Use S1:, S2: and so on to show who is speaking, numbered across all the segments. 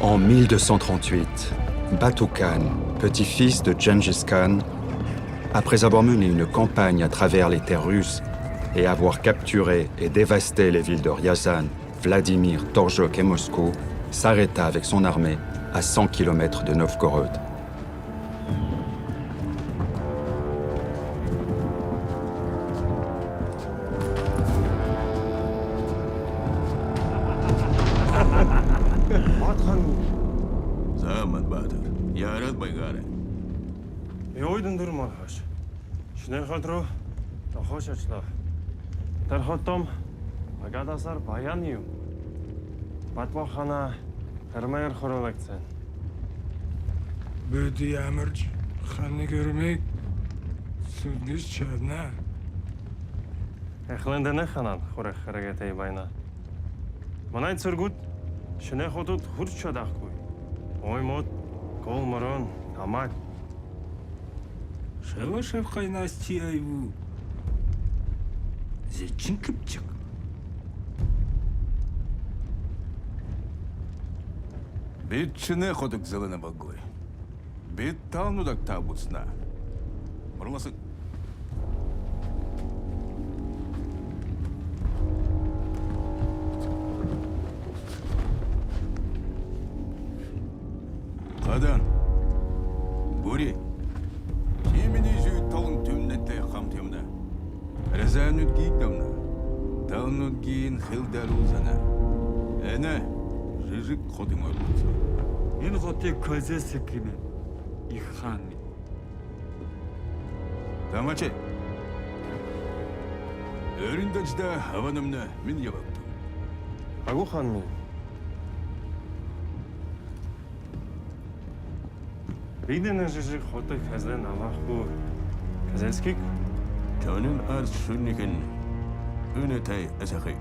S1: En 1238, Batu Khan, petit-fils de Gengis Khan, après avoir mené une campagne à travers les terres russes et avoir capturé et dévasté les villes de Ryazan, Vladimir, Torjok et Moscou, s'arrêta avec son armée à 100 km de Novgorod.
S2: Тархотом агадасар баян юм. Батбахана Hermayer Хоролакцен.
S3: Bödü Yağmurcu, kanı görmek sürdüz çöğüne.
S2: Эхлендене ханан хорах харагатей байна. Манай цэргүүд шинэ хотод хурц чадахгүй. Ой мод гол морон амаг.
S3: Шавашев кайнасти айву. Зечин кыпчык.
S4: Бид чинэ ходок зелена багой. Бид таунудак табуцна. Мурласык. Qadan. Buri. Kimini jüy taun tümnete ham tümne. Rezanut giyikdamna. Taunut giyin hildaruzana. Ene. Жижиг хотын ойлголцоо.
S5: Энэ хотыг Козеск гинэ. Их хаан.
S4: Тамачи. Өрөндөждө хаванымны мен явагдым.
S2: Агу хан минь. Бидэн жижиг хотыг хазлан авахгүй. Казельскийг
S4: Тонын арс шүннигэн өнөтэй асахи.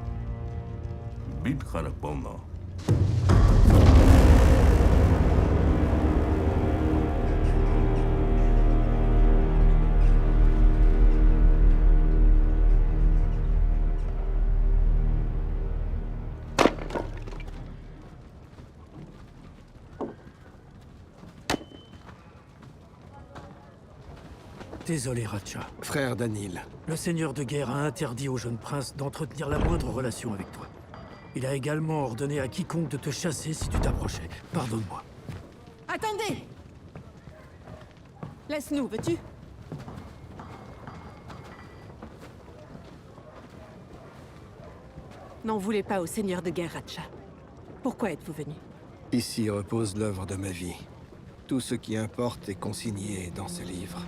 S4: Бид харак болно.
S6: Désolé, Ratcha.
S7: Frère d'Anil.
S6: Le seigneur de guerre a interdit au jeune prince d'entretenir la moindre relation avec toi. Il a également ordonné à quiconque de te chasser si tu t'approchais. Pardonne-moi.
S8: Attendez! Laisse-nous, veux-tu? N'en voulez pas au seigneur de guerre, Ratcha. Pourquoi êtes-vous venu?
S7: Ici repose l'œuvre de ma vie. Tout ce qui importe est consigné dans ce livre.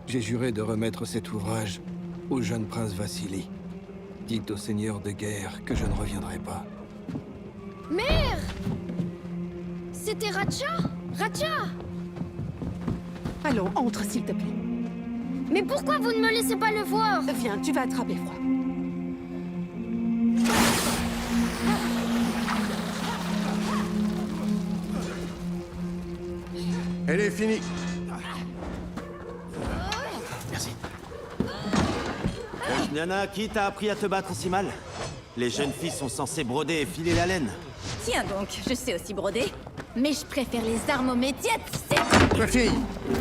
S7: J'ai juré de remettre cet ouvrage au jeune prince Vassili. Dites au seigneur de guerre que je ne reviendrai pas.
S9: Mère! C'était Ratcha? Ratcha!
S8: Allons, entre, s'il te plaît.
S9: Mais pourquoi vous ne me laissez pas le voir?
S8: Viens, tu vas attraper froid.
S7: Elle est finie.
S6: Merci.
S10: Nana, qui t'a appris à te battre si mal? Les jeunes filles sont censées broder et filer la laine.
S9: Tiens donc, je sais aussi broder. Mais je préfère les armes aux métiers, tu sais.
S7: Ma fille,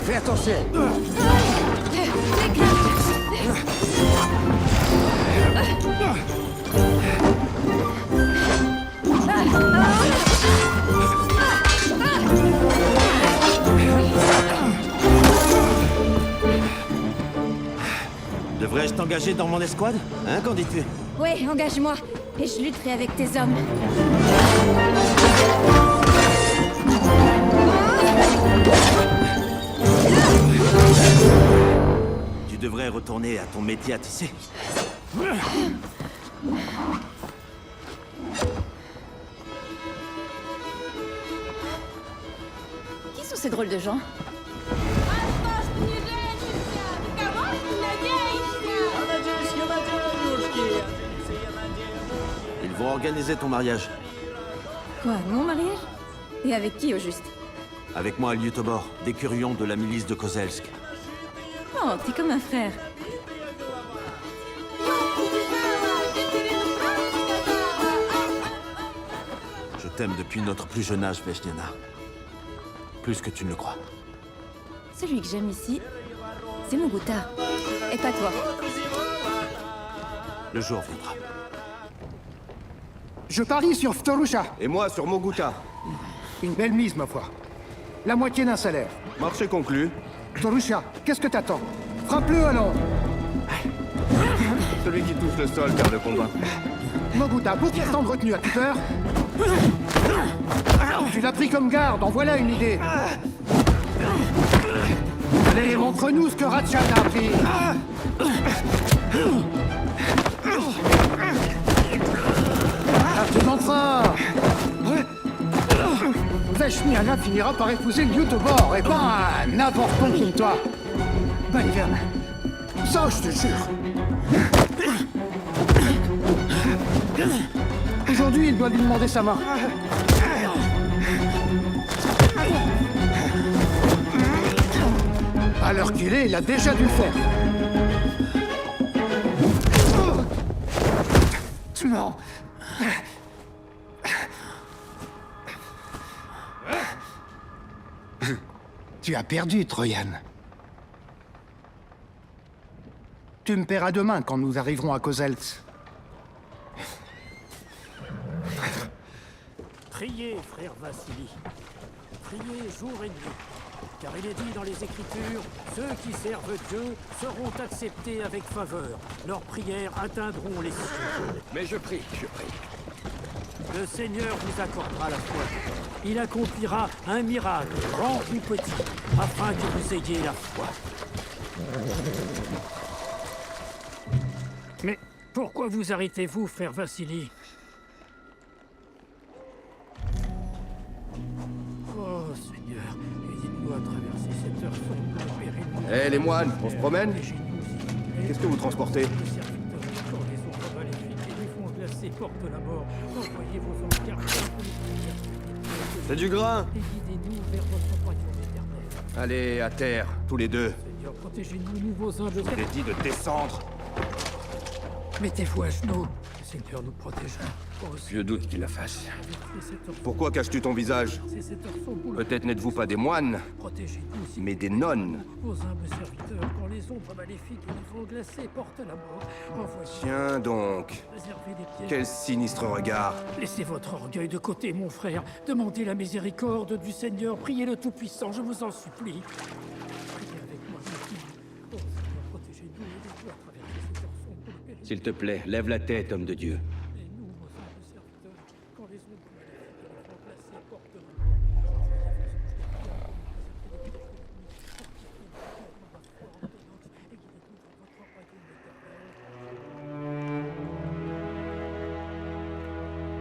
S7: fais attention.
S10: Devrais-je t'engager dans mon escouade? Hein, qu'en dis-tu?
S9: Ouais, engage-moi. Et je lutterai avec tes hommes.
S10: Tu devrais retourner à ton métier à tisser.
S9: Qui sont ces drôles de gens?
S10: Ils vont organiser ton mariage.
S9: Quoi, mon mariage? Et avec qui, au juste?
S10: Avec moi à Lyutobor, d'écurion de la milice de Kozelsk.
S9: Oh, t'es comme un frère.
S10: Je t'aime depuis notre plus jeune âge, Veshniana. Plus que tu ne le crois.
S9: Celui que j'aime ici, c'est Muguta. Et pas toi.
S10: Le jour viendra.
S11: Je parie sur Ftorusha.
S12: Et moi sur Moguta.
S11: Une belle mise, ma foi. La moitié d'un salaire.
S12: Marché conclu.
S11: Ftorusha, qu'est-ce que t'attends? Frappe-le, allons.
S12: Celui qui touche le sol perd le combat.
S11: Moguta, pour qu'il t'en retenu à toute heure. Tu l'as pris comme garde, en voilà une idée. Allez, montre-nous ce que Ratchan a appris. Tes enfants. Veshniana finira par épouser Liutobor, et pas n'importe qui comme toi. Bannigan. Ça, je te jure. Aujourd'hui, il doit lui demander sa main. À l'heure qu'il est, il a déjà dû le faire. Non. Tu as perdu, Troyan. Tu me paieras demain quand nous arriverons à Kozelts.
S6: Priez, frère Vassili. Priez jour et nuit. Car il est dit dans les Écritures, ceux qui servent Dieu seront acceptés avec faveur. Leurs prières atteindront les cieux.
S7: Mais je prie, je prie.
S6: Le Seigneur vous accordera la foi. Il accomplira un miracle, grand ou petit, afin que vous ayez la foi. Mais pourquoi vous arrêtez-vous, frère Vassili? Oh, Seigneur, aidez-nous à traverser cette heure sombre, périlleuse.
S12: Eh, les moines, on se promène? Qu'est-ce que vous transportez?
S6: Les serviteurs, quand les ombres maléfiques et les fonds glacés portent la mort, envoyez vos anges gardiens pour les
S12: C'est du grain.
S6: et guidez-nous vers votre royaume éternel.
S12: Allez, à terre, tous les deux.
S6: Seigneur, protégez-nous, nous vos humbles
S12: Je vous ai dit de descendre.
S6: Mettez-vous à genoux. Le Seigneur nous protégera.
S12: Je doute qu'il la fasse. Pourquoi caches-tu ton visage? Peut-être n'êtes-vous pas des moines,
S6: Protégez-nous,
S12: mais des nonnes.
S6: vos humbles serviteurs, quand les ombres maléfiques et les vents glacés portent la mort. Envoyez,
S12: Tiens donc.
S6: réservez des pièges.
S12: Quel sinistre regard.
S6: Laissez votre orgueil de côté, mon frère. Demandez la miséricorde du Seigneur. Priez le Tout-Puissant, je vous en supplie. Priez avec moi, mes filles. Oh Seigneur, protégez-nous et aidez-nous à traverser cette heure sombre pour le périr.
S12: S'il te plaît, lève la tête, homme de Dieu.
S6: Et nous, vos humbles serviteurs, quand les ombres maléfiques et les vents glacés portent la mort.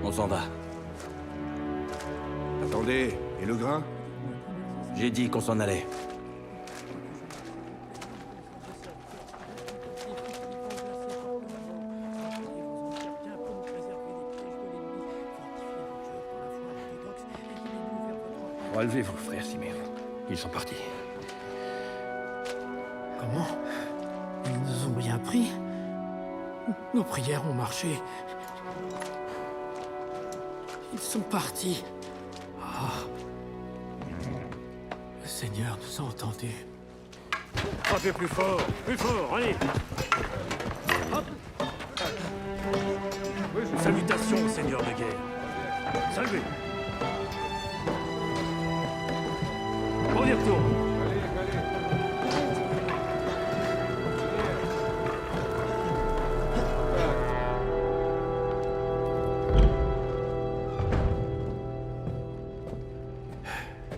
S10: On s'en va.
S12: Attendez, et le grain?
S10: J'ai dit qu'on s'en allait.
S7: Relevez-vous, frère Siméon. Ils sont partis.
S6: Comment? Ils nous ont rien pris? Nos prières ont marché. Ils sont partis. Ah. Le Seigneur nous a entendus. Frappez plus fort, allez! Hop. Salutations, Seigneur de guerre. Salut! On y retourne.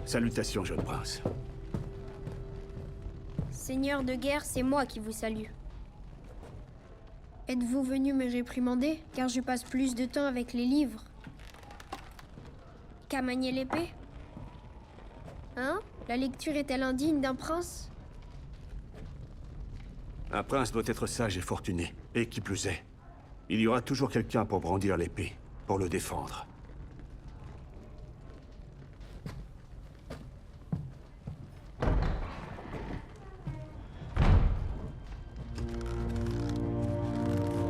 S7: Salutations, jeune prince.
S13: Seigneur de guerre, c'est moi qui vous salue. Êtes-vous venu me réprimander, car je passe plus de temps avec les livres qu'à manier l'épée? Hein? La lecture est-elle indigne d'un prince?
S7: Un prince doit être sage et fortuné, et qui plus est, il y aura toujours quelqu'un pour brandir l'épée, pour le défendre.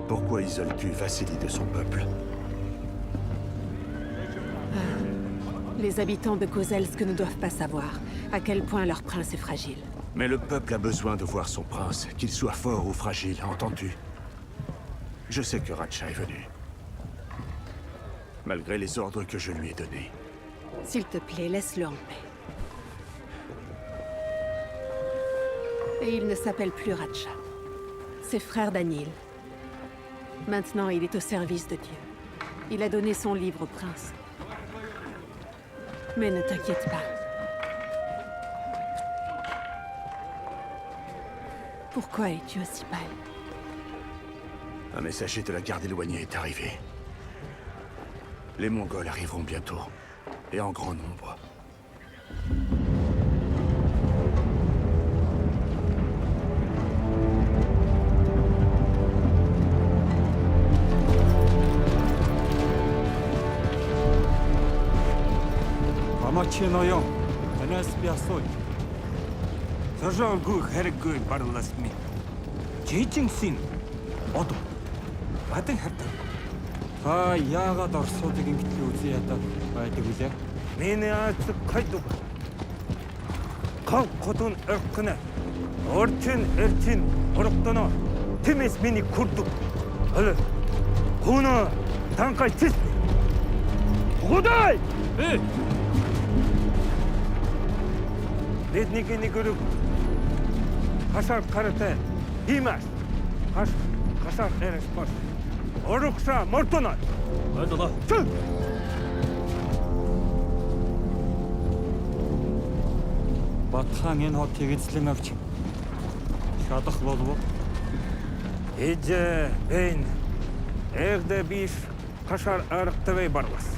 S7: Pourquoi isoles-tu Vassili de son peuple?
S8: Les habitants de Kozelsk ne doivent pas savoir à quel point leur prince est fragile.
S14: Mais le peuple a besoin de voir son prince, qu'il soit fort ou fragile, entends-tu? Je sais que Ratcha est venu. Malgré les ordres que je lui ai donnés.
S8: S'il te plaît, laisse-le en paix. Et il ne s'appelle plus Ratcha. C'est frère Daniel. Maintenant, il est au service de Dieu. Il a donné son livre au prince. Mais ne t'inquiète pas. Pourquoi es-tu aussi pâle?
S14: Un messager de la garde éloignée est arrivé. Les Mongols arriveront bientôt, et en grand nombre.
S3: Амачийн оён танаас би асууж. Сожоогүй хэрэггүй барлаас минь. Жижигсэн одоо бадан хардаг. Та яагаад Оросуудыг ингэж үзий ядаад байдаг вүлээ? Миний аацэг хайдаг. Гав хотон өрхнө. Орчин эрчин орохтоно. Тимэс миний күрдэг. Хөлө. Гүнө танкай чис. Гудай! Бидний нэгүрэг хашаар карате имаш хашаар эрс баш орукса мортона ойлголоо Батхан энэ хотыг эзлэн авч шатах болов уу? Бэн эгдэ биш хашаар аргатай барлас.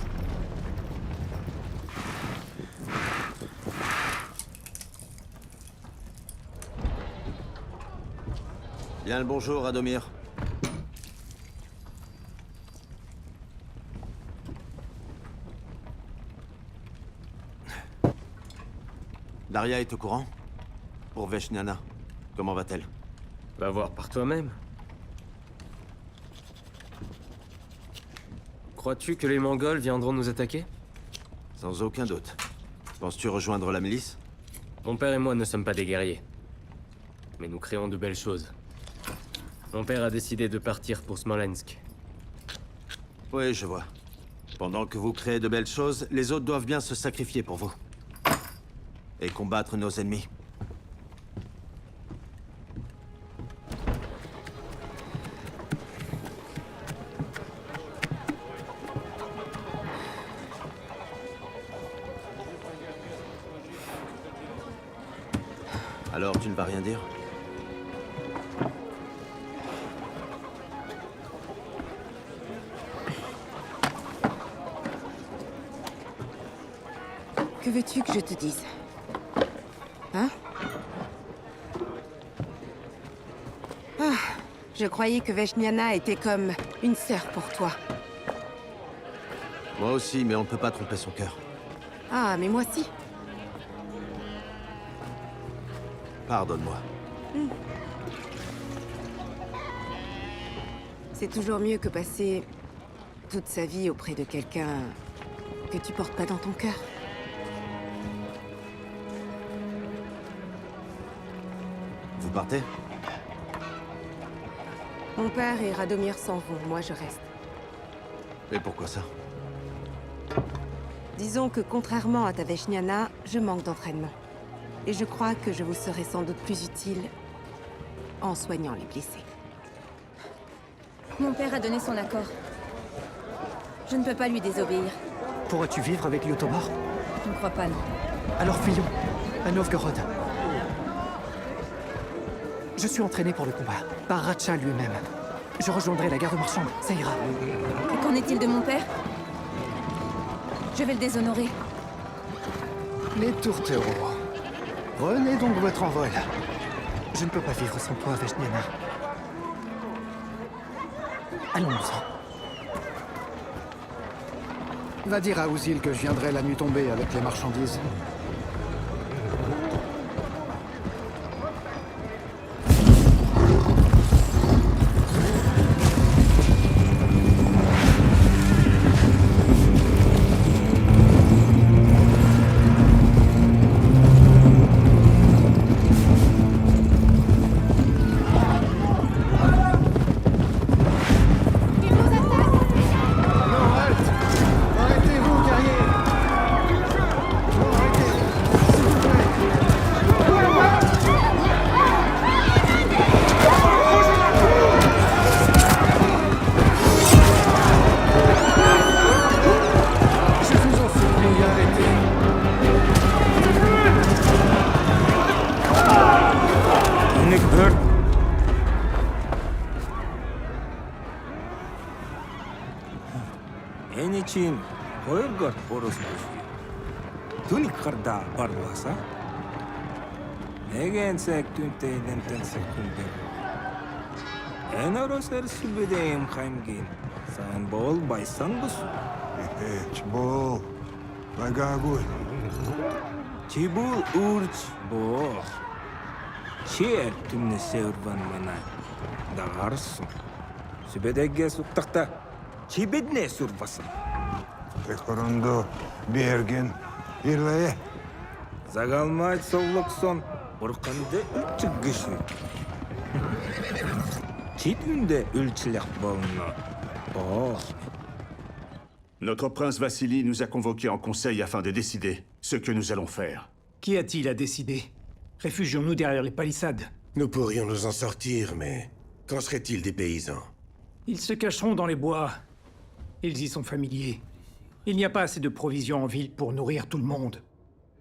S10: Bien le bonjour, Radomir. Daria est au courant? Pour Veshniana, comment va-t-elle?
S15: Va voir par toi-même. Crois-tu que les Mongols viendront nous attaquer?
S10: Sans aucun doute. Penses-tu rejoindre la milice?
S15: Mon père et moi ne sommes pas des guerriers. Mais nous créons de belles choses. Mon père a décidé de partir pour Smolensk.
S10: Oui, je vois. Pendant que vous créez de belles choses, les autres doivent bien se sacrifier pour vous. Et combattre nos ennemis. Alors, tu ne vas rien dire?
S8: Que veux-tu que je te dise? Hein? Ah, je croyais que Veshniana était comme une sœur pour toi.
S10: Moi aussi, mais on ne peut pas tromper son cœur.
S8: Ah, mais moi si.
S10: Pardonne-moi.
S8: C'est toujours mieux que passer toute sa vie auprès de quelqu'un que tu portes pas dans ton cœur.
S10: Vous partez?
S8: Mon père et Radomir s'en vont, moi je reste.
S10: Et pourquoi ça?
S8: Disons que contrairement à ta Veshniana, je manque d'entraînement. Et je crois que je vous serai sans doute plus utile en soignant les blessés.
S9: Mon père a donné son accord. Je ne peux pas lui désobéir.
S11: Pourras-tu vivre avec Lyutobar?
S9: Je ne crois pas, non.
S11: Alors fuyons, à Novgorod. Je suis entraîné pour le combat, par Ratcha lui-même. Je rejoindrai la garde marchande, ça ira.
S9: Et qu'en est-il de mon père? Je vais le déshonorer.
S11: Les tourtereaux. Prenez donc votre envol. Je ne peux pas vivre sans toi, Veshniana. Allons-nous-en. Va dire à Ouzil que je viendrai la nuit tombée avec les marchandises.
S3: Миний чинь 2 дугаар борос биш. Түүний гарда барлааса. Нэгэн цаг түнтэй нэмтэн секундэр. Эноросэр сүбэдэм хаймгин. Сан бол байсан бус.
S16: Чбол. Багагуй.
S3: Чибул урч боо. Чиэр түнэсээ урван манай. Дагарс. Сүбэдэгээс уттахта. Чибэднээс урвасан.
S16: Техорондо Берген. Ирлээ.
S3: Загалмай совлоксон. Бурканды үлчггэш. Чидүндэ үлчлэх болно. Боо.
S14: Notre prince Vassili nous a convoqués en conseil afin de décider ce que nous allons faire.
S11: Qu'y a-t-il à décider? Réfugions-nous derrière les palissades.
S12: Nous pourrions nous en sortir, mais qu'en serait-il des paysans?
S11: Ils se cacheront dans les bois. Ils y sont familiers. Il n'y a pas assez de provisions en ville pour nourrir tout le monde.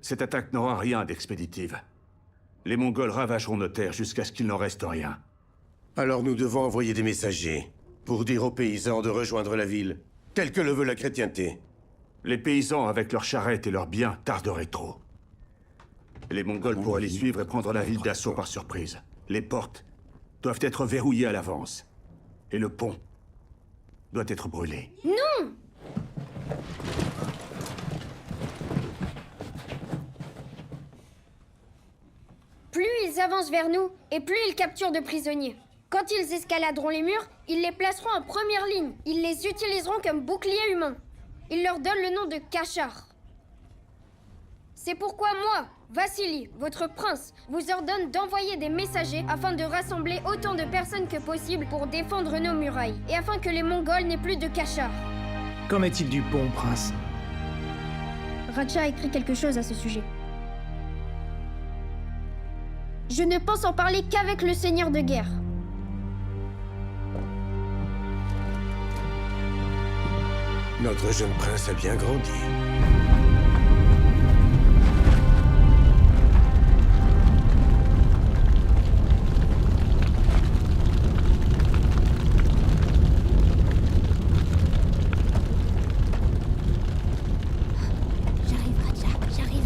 S14: Cette attaque n'aura rien d'expéditive. Les Mongols ravageront nos terres jusqu'à ce qu'il n'en reste rien.
S12: Alors nous devons envoyer des messagers pour dire aux paysans de rejoindre la ville, tel que le veut la chrétienté.
S14: Les paysans, avec leurs charrettes et leurs biens, tarderaient trop. Les Mongols pourraient les suivre et prendre la ville d'assaut par surprise. Les portes doivent être verrouillées à l'avance. Et le pont doit être brûlé.
S13: Non! Plus ils avancent vers nous, et plus ils capturent de prisonniers. Quand ils escaladeront les murs, ils les placeront en première ligne. Ils les utiliseront comme boucliers humains. Ils leur donnent le nom de Kachar. C'est pourquoi moi, Vassili, votre prince, vous ordonne d'envoyer des messagers afin de rassembler autant de personnes que possible pour défendre nos murailles, et afin que les Mongols n'aient plus de Kachar.
S11: Qu'en est-il du pont, prince?
S13: Raja a écrit quelque chose à ce sujet. Je ne pense en parler qu'avec le seigneur de guerre.
S12: Notre jeune prince a bien grandi.
S9: J'arrive, Raja, j'arrive.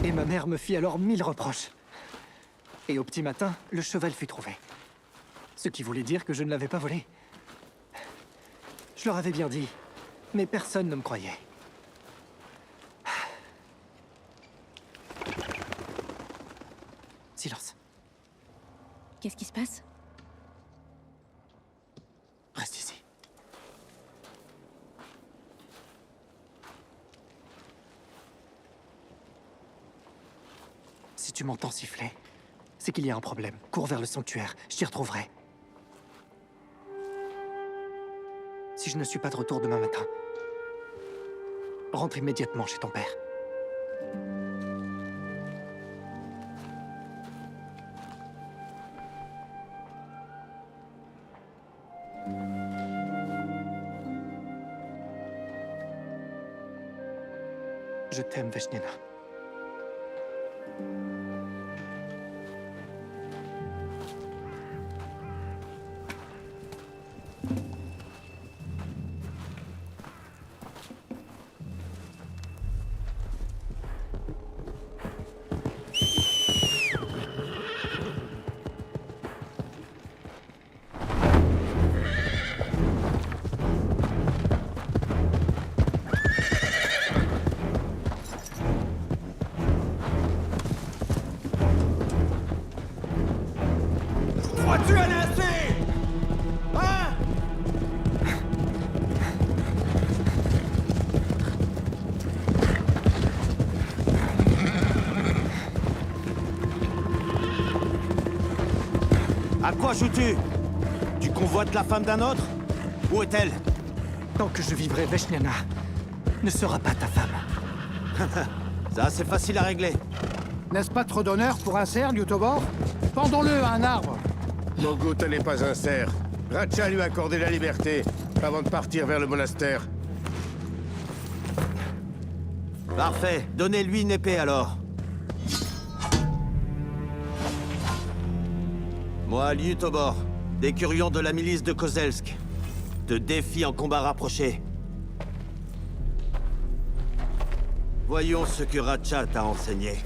S11: Et ma mère me fit alors 1000 reproches. Et au petit matin, le cheval fut trouvé. Ce qui voulait dire que je ne l'avais pas volé. Je leur avais bien dit, mais personne ne me croyait. Silence.
S9: Qu'est-ce qui se passe?
S11: Reste ici. Si tu m'entends siffler, c'est qu'il y a un problème. Cours vers le sanctuaire, je t'y retrouverai. Si je ne suis pas de retour demain matin, rentre immédiatement chez ton père. Je t'aime, Veshnina.
S10: tu as lancé? Hein? À quoi joues-tu? Tu convoites la femme d'un autre? Où est-elle?
S11: Tant que je vivrai, Veshnana ne sera pas ta femme.
S10: Ça, c'est facile à régler.
S17: N'est-ce pas trop d'honneur pour un cerf, Liutobor? Pendons-le à un arbre.
S12: Morgoth n'est pas un cerf. Ratcha lui a accordé la liberté avant de partir vers le monastère.
S10: Parfait. Donnez-lui une épée, alors. Moi, Liutobor, décurion de la milice de Kozelsk, te défie en combat rapproché. Voyons ce que Ratcha t'a enseigné.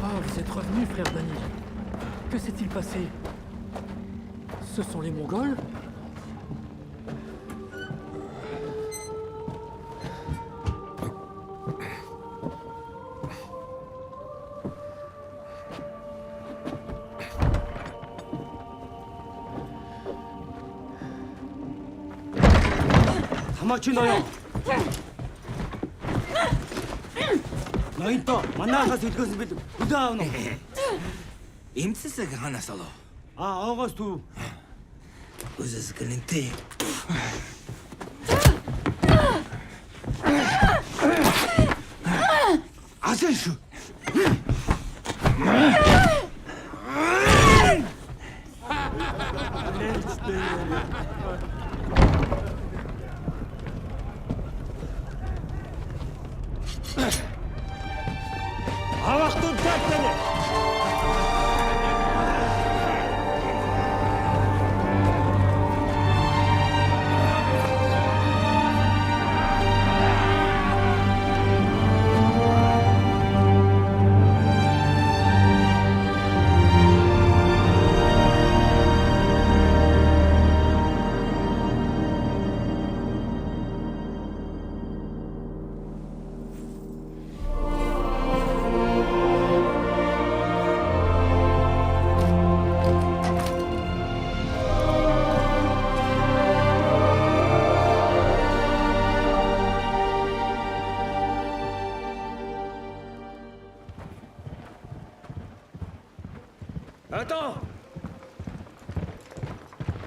S6: Ah, vous êtes revenu, frère Daniel. Que s'est-il passé? Ce sont les Mongols?
S5: 다마치나요. 너희 또 만나서 이것을 믿고 우다우노.
S3: Эмцэсэг ханаас олоо.
S5: 어거스 투.
S3: Үзэс гэнэнтэй. 아세슈.
S5: 아와크도 짝대네.
S7: Attends!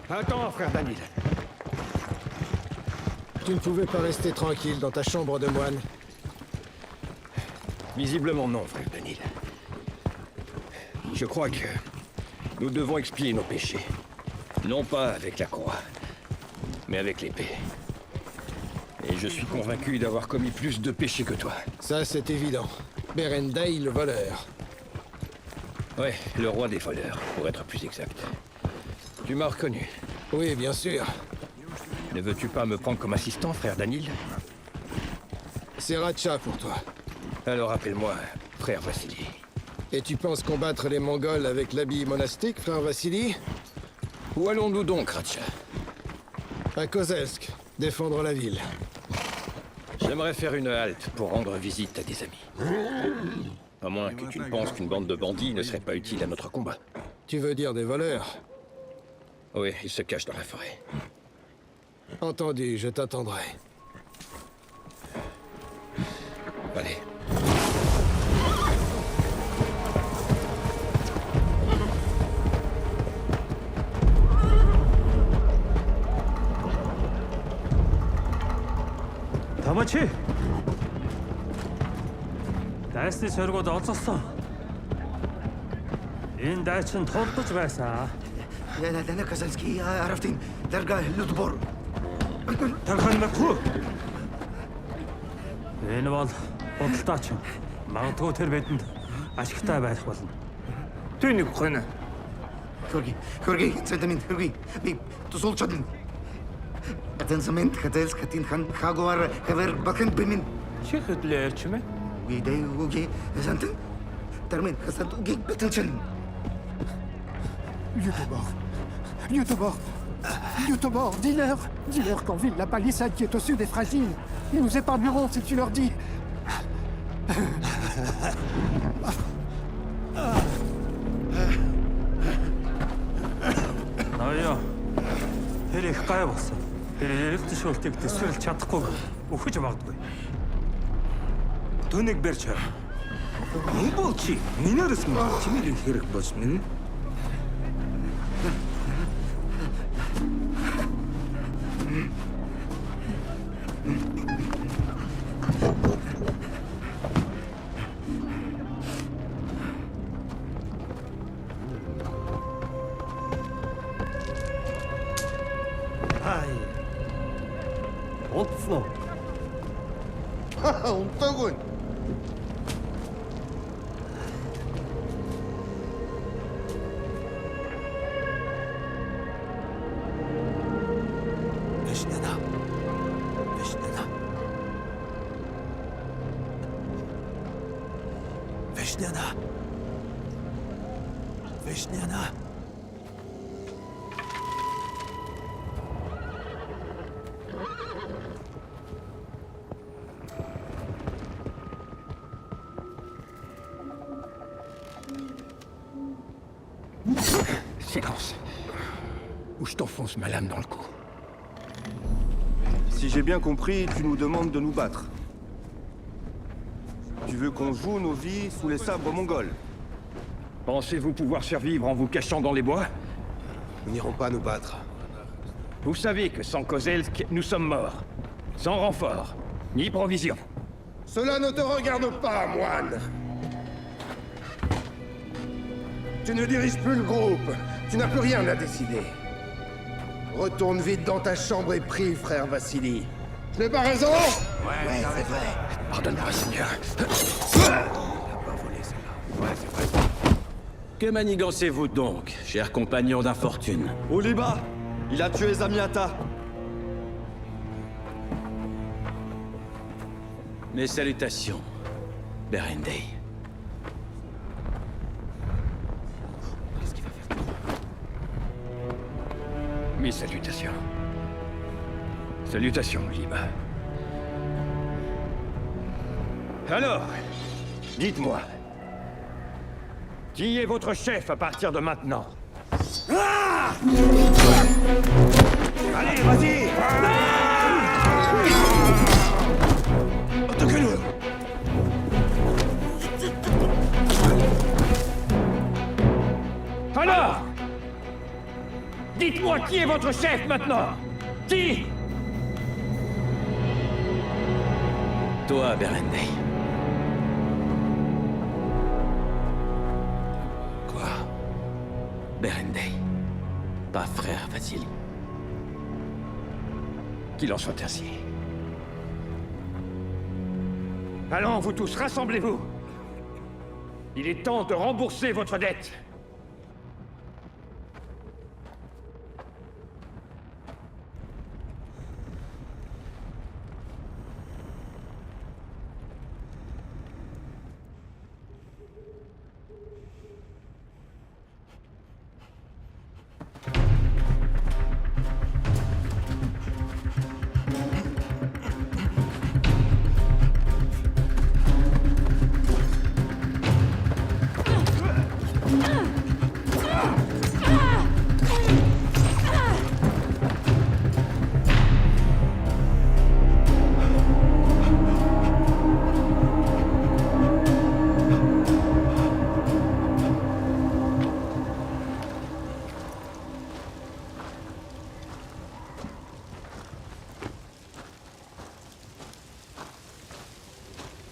S7: Attends, frère Danil. Tu ne pouvais pas rester tranquille dans ta chambre de moine?
S18: Visiblement non, frère Danil. Je crois que nous devons expier nos péchés. Non pas avec la croix, mais avec l'épée. Et je suis convaincu d'avoir commis plus de péchés que toi.
S7: Ça, c'est évident. Berendail, le voleur.
S18: Ouais, le roi des voleurs, pour être plus exact. Tu m'as reconnu.
S7: Oui, bien sûr.
S18: Ne veux-tu pas me prendre comme assistant, frère Danil?
S7: C'est Ratcha pour toi.
S18: Alors appelle-moi frère Vassili.
S7: Et tu penses combattre les Mongols avec l'habit monastique, frère Vassili?
S18: Où allons-nous donc, Ratcha?
S7: À Kozelsk, défendre la ville.
S18: J'aimerais faire une halte pour rendre visite à des amis. À moins que tu ne penses qu'une bande de bandits ne serait pas utile à notre combat.
S7: Tu veux dire des voleurs?
S18: Oui, ils se cachent dans la forêt.
S7: Entendu, je t'attendrai.
S18: Allez.
S3: Тамачи! Дайсны сөргөд олзолсон. Энэ дайчин тулдаж байсан.
S5: أنا كازانسكي عرفتين درجة لودبور.
S3: Тархан мэхүү. Энэ бол худалдаач. Магадгүй тэр бидэнд ашигтай байх болно. Түүнийг гойно.
S5: Хөрги, центамент хөрги. Би тусулчадын. Атенсамент хатэлс хатин хан хагуар хавер бахэн бимин.
S3: Чи хөдлөөрч мэ?
S5: Видэй үгүй сантын. Тармен хасад үгүй бэтэлчэн.
S17: Liutobor, dis-leur qu'en ville, la palissade qui est au sud est fragile. Ils nous épargneront si tu leur dis.
S3: Аяа. Тэр их гай болсон. Тэр эрэлт шүүлтийг төсөөлж чадахгүй өхөж магадгүй. Төнийг барьж. Мөн чи минерс чимэлийн хэрэг болж минь.
S5: Олдсон уу? Унтаагүй.
S7: Veshniana.
S18: Silence. Ou je t'enfonce ma lame dans le cou.
S19: Si j'ai bien compris, tu nous demandes de nous battre. Tu veux qu'on joue nos vies sous les sabres mongols?
S18: Pensez-vous pouvoir survivre en vous cachant dans les bois?
S10: Nous n'irons pas nous battre.
S18: Vous savez que sans Kozelsk, nous sommes morts. Sans renfort, ni provision.
S12: Cela ne te regarde pas, moine. Tu ne diriges plus le groupe. Tu n'as plus rien à décider. Retourne vite dans ta chambre et prie, frère Vassili. Je n'ai pas raison?
S18: Ouais, c'est vrai. Pardonne-moi, Seigneur.
S20: Que manigancez-vous donc, cher compagnon d'infortune?
S21: Oliba, il a tué Zamiata.
S20: Mes salutations, Berendei.
S18: Mes salutations. Salutations, Liba. Alors, dites-moi, qui est votre chef à partir de maintenant?
S5: Ah! Allez, vas-y! Attaquez-le!
S18: Dites-moi qui est votre chef maintenant? Qui?
S20: Toi, Berendei. Quoi? Berendei. Pas frère Vassili.
S18: Qu'il en soit ainsi. Allons, vous tous, rassemblez-vous. Il est temps de rembourser votre dette.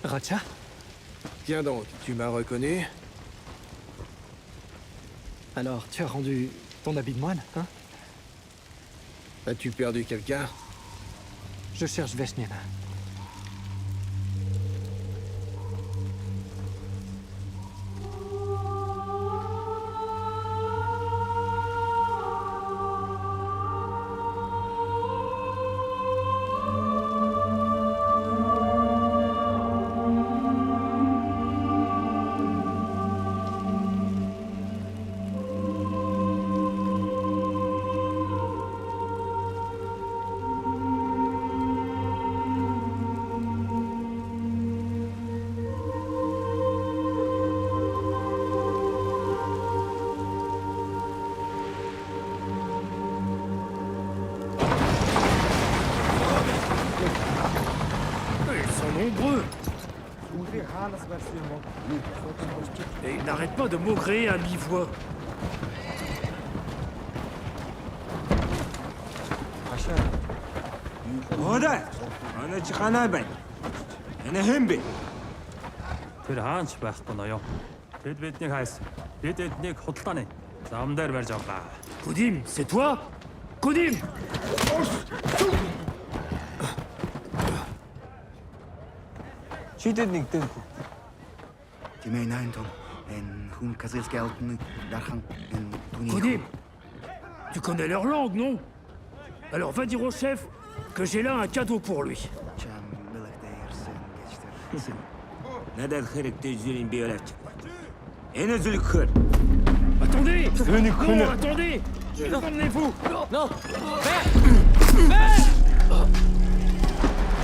S11: Ratcha?
S7: Tiens donc, tu m'as reconnu?
S11: Alors, tu as rendu ton habit de moine, hein?
S7: As-tu perdu quelqu'un?
S11: Je cherche Vesniana.
S6: Nombreux. Et il n'arrête pas de maugréer à mi-voix.
S3: Ода. Ана чи ханаа байна. Энэ хэн бэ?
S1: Тэр хаанч байхгүй ноё. Тэд биднийг хайсан. Бид эднийг худалдааны зам дээр барьж авлаа.
S6: Кудим, c'est toi? Кудим!
S11: Чи тэд нэгдэн.
S5: Тимэй найнтон эн хүн казэлскэлтэн дархан эн туни.
S6: Кудим, tu connais leur langue, non? Alors va dire au chef que j'ai là un cadeau pour lui.
S3: Надад хэрэгтэй зүйлийн би яваач. Энэ зүйлхөр.
S6: Attendez!
S3: Non,
S6: Non, attendez! Emmenez-vous!
S15: Non!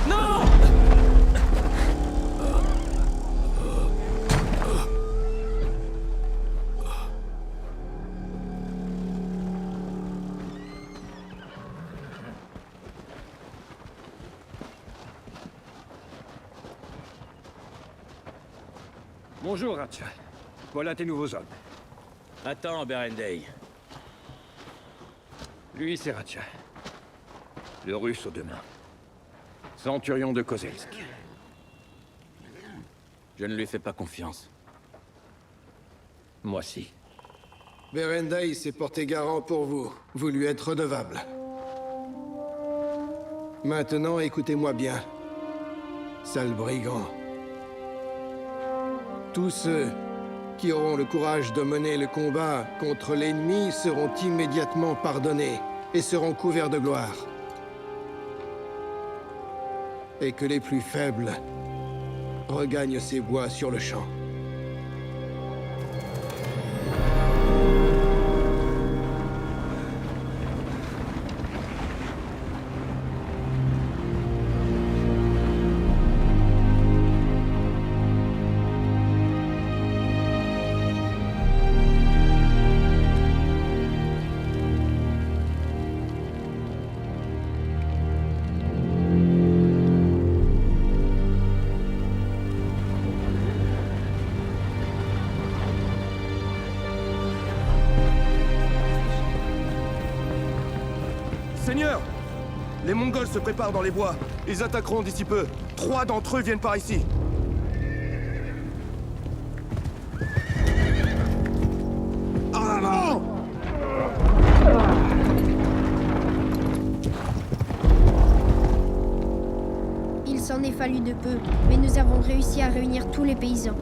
S15: Non!
S18: Bonjour, Ratcha. Voilà tes nouveaux hommes.
S20: Attends, Berendei.
S18: Lui, c'est Ratcha. Le russe aux deux mains. Centurion de Kozelsk.
S20: Je ne lui fais pas confiance.
S18: Moi si.
S7: Berendei s'est porté garant pour vous. Vous lui êtes redevable. Maintenant, écoutez-moi bien. Sale brigand. Tous ceux qui auront le courage de mener le combat contre l'ennemi seront immédiatement pardonnés et seront couverts de gloire. Et que les plus faibles regagnent ces bois sur le champ.
S19: Seigneur! Les Mongols se préparent dans les bois. Ils attaqueront d'ici peu. 3 d'entre eux viennent par ici.
S12: En avant!
S13: Il s'en est fallu de peu, mais nous avons réussi à réunir tous les paysans.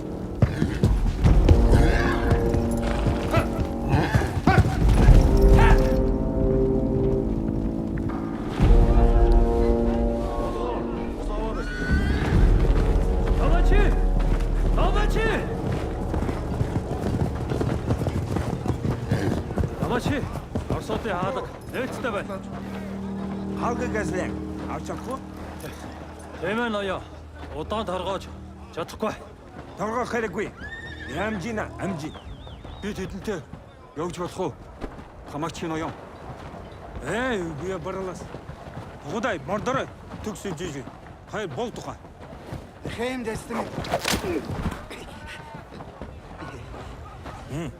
S1: Намачи, Оросуудын хаалга нээлттэй байна.
S3: Хаалгаас л авч чадахгүй.
S1: Тийм ээ ноёо. Удаан торгоож чадахгүй.
S3: Торгох хэрэггүй. Амжина, амжин. Би тэдэнтэй явж болох уу? Хамаач ноёо. Би баралас. Худай мордор төгс жиж. Хайр бол тухай.
S5: Хэм дэстэн.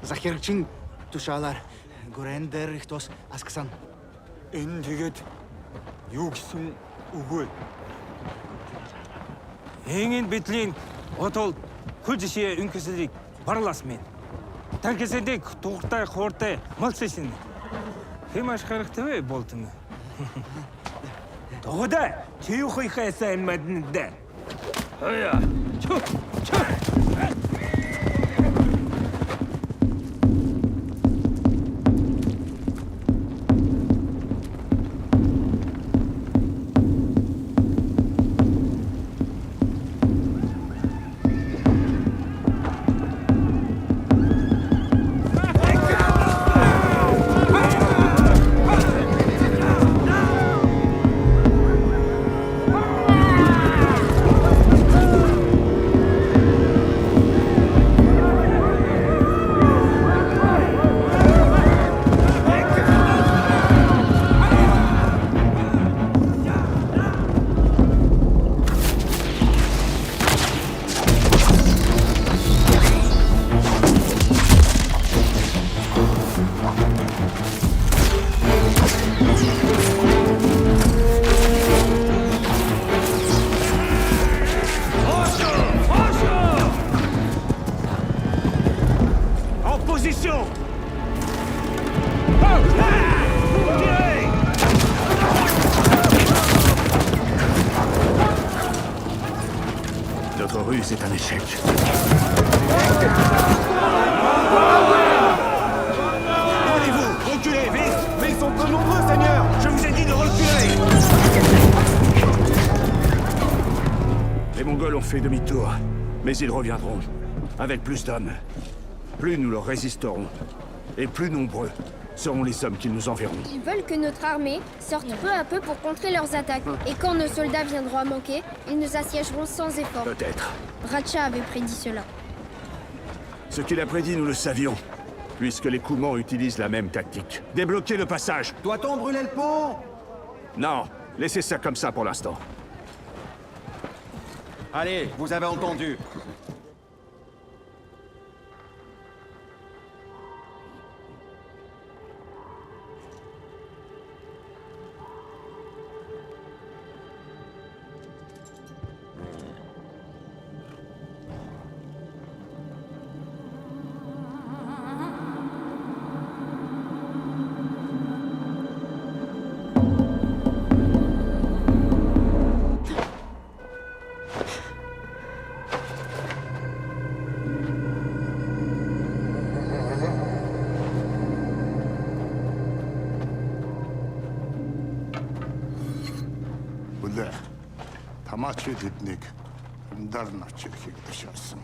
S5: Захирчин тушаалаар Гүрэндэр их тус асгсан.
S3: Энэ тэгээд юу гэсэн үгүй. Энгийн бидлийн отол хөл жишээ үнхэслийг барлаас минь. Танкэсэдэг тугтай хууртай малсэшин. Хэмаш хэрэгтэй болтон. Тогода чи юу хийхээсээ мэднэ. Хаяа. Чу.
S14: Notre ruse est un échec.
S19: Rendez-vous! Reculez, vite! Mais ils sont peu nombreux, Seigneur! Je vous ai dit de reculer!
S14: Les Mongols ont fait demi-tour, mais ils reviendront. Avec plus d'hommes. Plus nous leur résisterons, et plus nombreux seront les hommes qu'ils nous enverront.
S13: Ils veulent que notre armée sorte peu à peu pour contrer leurs attaques. Et quand nos soldats viendront à manquer, ils nous assiégeront sans effort.
S14: Peut-être.
S13: Ratcha avait prédit cela.
S14: Ce qu'il a prédit, nous le savions. Puisque les Coumans utilisent la même tactique. Débloquer le passage.
S12: Doit-on brûler le pont?
S14: Non, laissez ça comme ça pour l'instant.
S21: Allez, vous avez entendu.
S16: Тамаачид эднийг өндөр ноч ирэхийг тушаасан.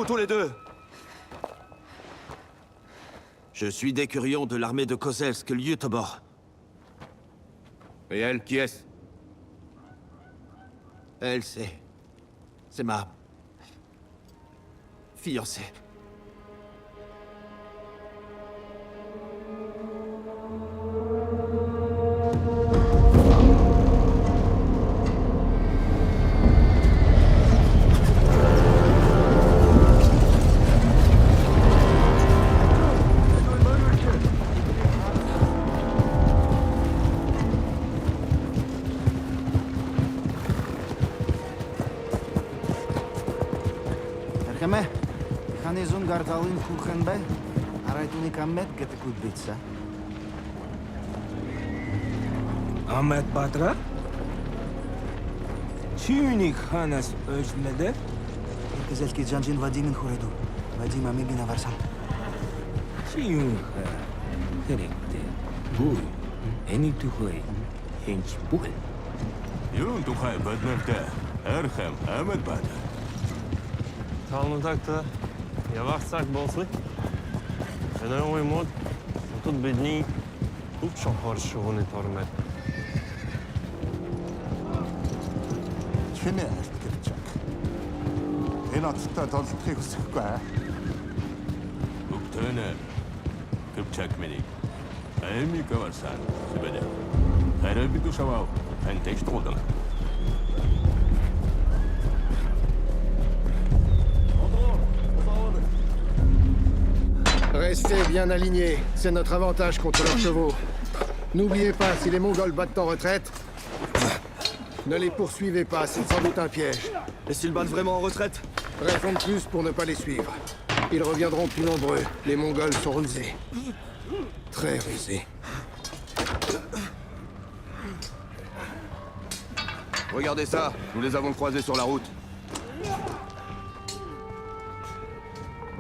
S19: tous les deux.
S10: Je suis d'écurion de l'armée de Kozelsk, Liutobor.
S14: Et elle, qui est-ce?
S10: Elle, c'est ma... fiancée.
S5: Erkeme, Hanezun Gartalin Kuchenbe, Araituni Kamet Getekudbitsa.
S3: Ahmet Badra? Чуйник ханас özmede?
S5: Kezelki Janjin Vadimin Huredu, Vadim Amigin Avarsan.
S3: Чуйнха. Хэрэгтэй. Бүй. Энийг тухай хинч бүхэн.
S4: Юун тухай бодмолтой Эрхэм Ахмед Бадр.
S2: Талнутакта явахцак болсны. Эдэн мод тут бидний бүх шохор шууны тормод.
S16: Чиний арт гэж чаг. Энэ оцтой толдохыг хүсэхгүй аа.
S4: Бүктөнэ. Кыпчак миний. Эми каварсан. Сэбэдэ. Хараби душавау. Антеч трудно.
S12: Restez bien alignés, c'est notre avantage contre leurs chevaux. N'oubliez pas, si les Mongols battent en retraite, ne les poursuivez pas, c'est sans doute un piège.
S19: Et s'ils battent vraiment en retraite?
S12: Raison de plus pour ne pas les suivre. Ils reviendront plus nombreux. Les Mongols sont rusés. Très rusés.
S19: Regardez ça, nous les avons croisés sur la route.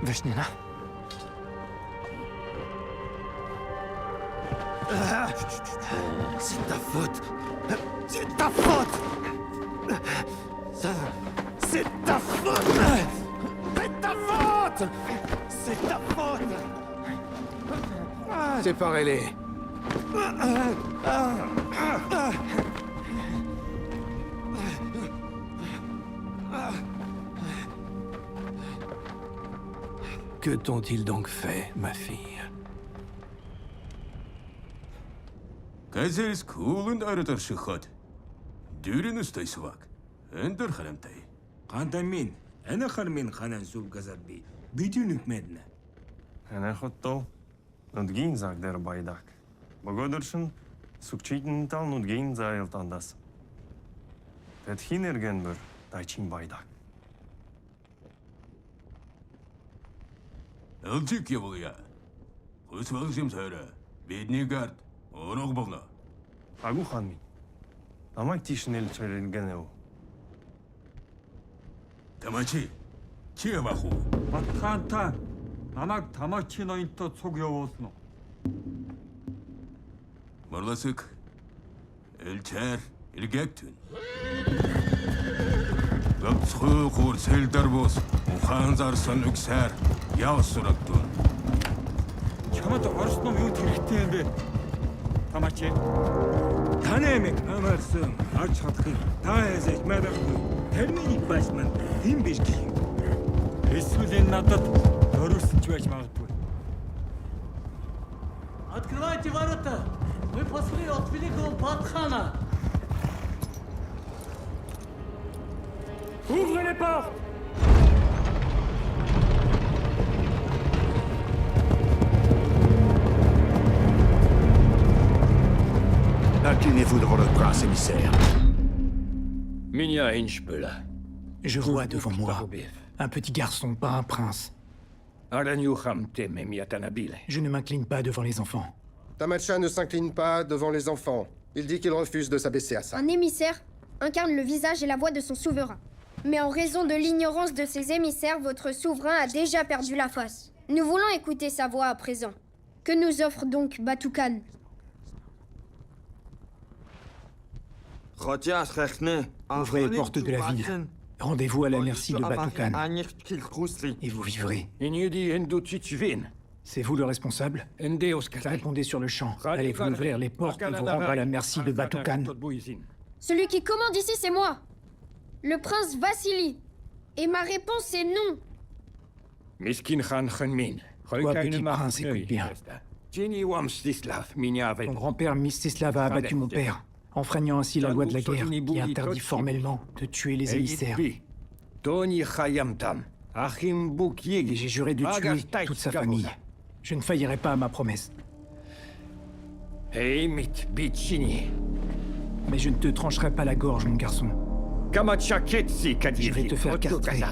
S11: Veshnina.
S10: C'est ta faute. C'est ta faute. Ça, c'est ta faute. C'est ta faute. C'est ta faute.
S12: Séparez-les.
S7: Que t'ont-ils donc fait, ma fille?
S4: Козельск ууланд ордор шихот. Дүүрэн өстэй свак. Эндэр харамтай.
S3: Гантамин, анахар минь ханан сүв газарби. Бидүнүк мэднэ.
S2: Анахотто нудгин загдэр байдак. Богодоршин сукчитэн тал нудгин зайлтандас. Тэтхин эргэн бүр тайчин байдак.
S4: Элжик явуулъя. Хүс болгоом сойроо. Бидний гард өрөг болно.
S2: Агу хан минь. Намайг тийш нэлж иргэнэ үү?
S4: Тамачи. Чи явах уу?
S3: Батхаанта намайг Тамачи ноёнтой цуг явуулна уу?
S4: Морласык. Элчээр эргэгтэн. Гацхуу хуур сэлдэр бус. Ухаан зарсан үгсээр явс сурагдсан.
S3: Чамд Орос ном юу хэрэгтэй юм бэ? Тамачи. Таны эмэг амарсан арч чадахыг та хэзээ мэдээгүй. Тэрний бас мань тийм биш гэх юм. Эсвэл энэ надад орилсон ч байж магадгүй.
S6: Открывайте ворота! Мы пошли от великого Батхана! Ouvrez les portes!
S14: Inclinez-vous devant notre prince émissaire.
S18: Minya Inchpela.
S11: Je vois devant moi un petit garçon, pas un prince. Je ne m'incline pas devant les enfants.
S12: Tamacha ne s'incline pas devant les enfants. Il dit qu'il refuse de s'abaisser à ça.
S13: Un émissaire incarne le visage et la voix de son souverain. Mais en raison de l'ignorance de ses émissaires, votre souverain a déjà perdu la face. Nous voulons écouter sa voix à présent. Que nous offre donc Batoukan?
S10: Retiens,
S11: Ouvrez les portes de la ville.
S17: Rendez-vous à la merci de Batukan. Et vous vivrez. C'est vous le responsable? Répondez sur le champ. Allez-vous ouvrir les portes et vous rendre à la merci de Batukan?
S13: Celui qui commande ici, c'est moi. Le prince Vassili. Et ma réponse est non.
S17: Toi, petit prince, écoute bien. Mon grand-père Mstislav a abattu mon père, enfreignant ainsi la loi de la guerre qui interdit formellement de tuer les émissaires. Et j'ai juré de tuer toute sa famille. Je ne faillirai pas à ma promesse. Mais je ne te trancherai pas la gorge, mon garçon. Je vais te faire castrer.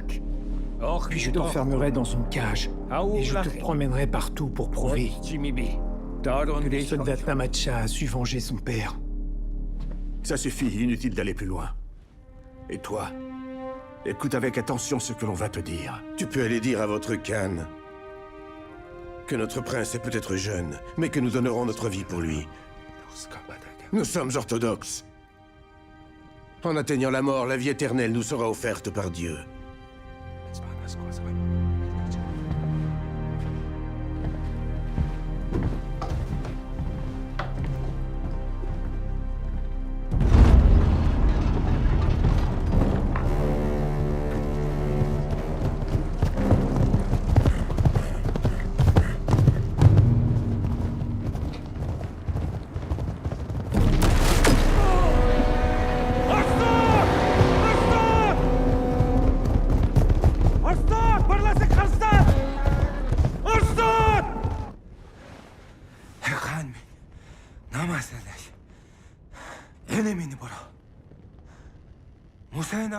S17: Puis je t'enfermerai dans une cage. Et je te promènerai partout pour prouver que le soldat Tamacha a su venger son père.
S14: Ça suffit, inutile d'aller plus loin. Et toi, écoute avec attention ce que l'on va te dire.
S12: Tu peux aller dire à votre Khan que notre prince est peut-être jeune, mais que nous donnerons notre vie pour lui. Nous sommes orthodoxes. En atteignant la mort, la vie éternelle nous sera offerte par Dieu.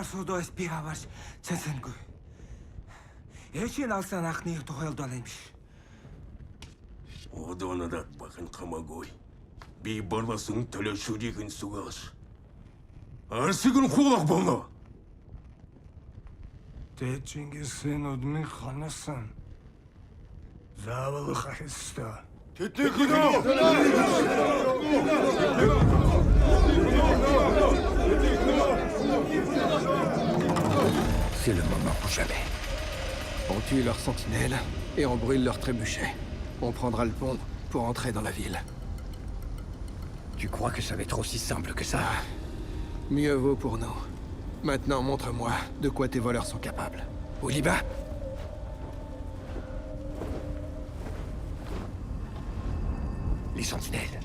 S3: Судаас би аваач цэнсэнгүй. Ээжийн авсан анхныг тухайлдвал юм биш.
S4: Одоонадад бахан хамаагүй. Би барласан төлөшүүдийг нь сугаас. Арсыг нь хуулах болно.
S2: Тэжингсэн удмын ханасан. Заавал хахиста.
S7: C'est le moment ou jamais. On tue leurs sentinelles et on brûle leurs trébuchets. On prendra le pont pour entrer dans la ville.
S18: Tu crois que ça va être aussi simple que ça?
S7: Mieux vaut pour nous. Maintenant, montre-moi de quoi tes voleurs sont capables. Ouliba?
S18: Les sentinelles.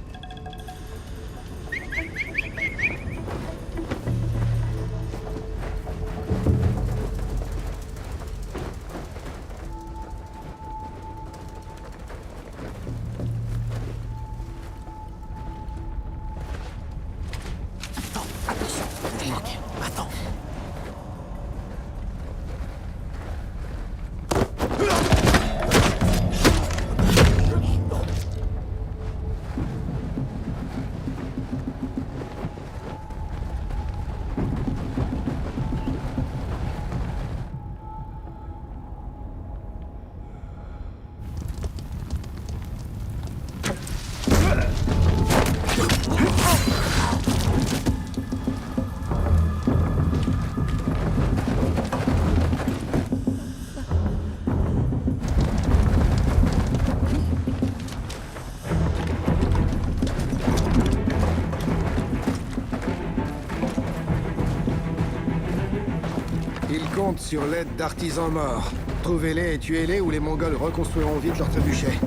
S7: Sur l'aide d'artisans morts. Trouvez-les et tuez-les ou les Mongols reconstruiront vite leurs trébuchets.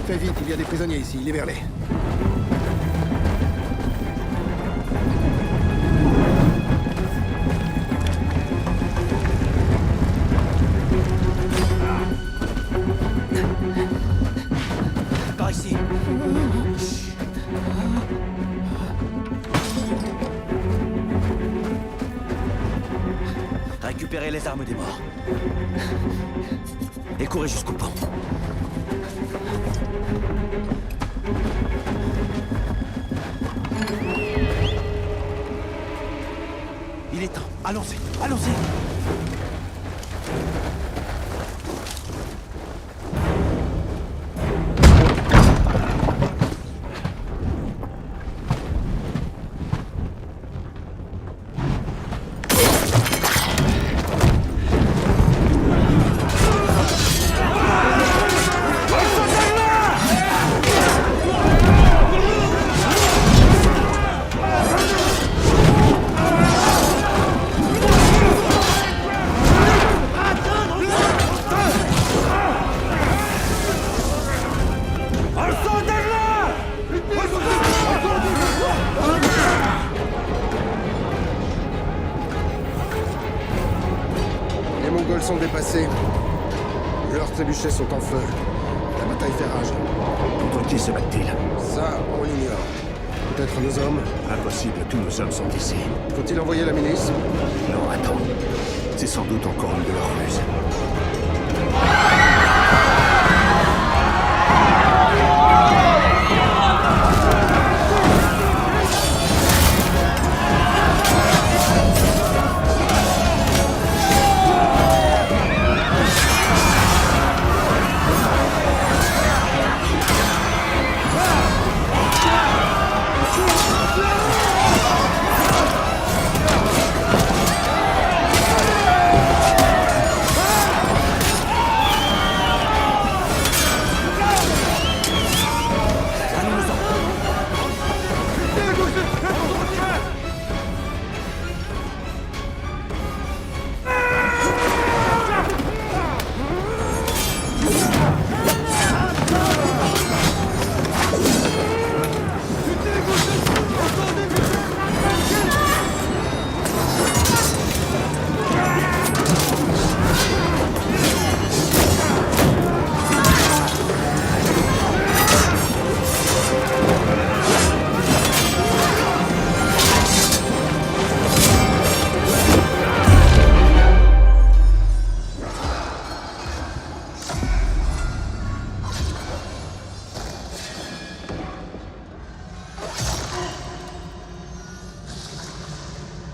S7: Fais vite, il y a des prisonniers ici, libère-les.
S10: Par ici. Récupérez les armes des morts. Et courez jusqu'au pont. Il est temps. Allons-y. Allons-y.
S12: sont dépassés. Leurs trébuchets sont en feu. La bataille fait rage.
S14: Contre qui se battent-ils?
S12: Ça, on l'ignore. Peut-être nos hommes?
S14: Impossible, tous nos hommes sont ici.
S12: Faut-il envoyer la milice?
S14: Non, attends. C'est sans doute encore une de leurs ruses.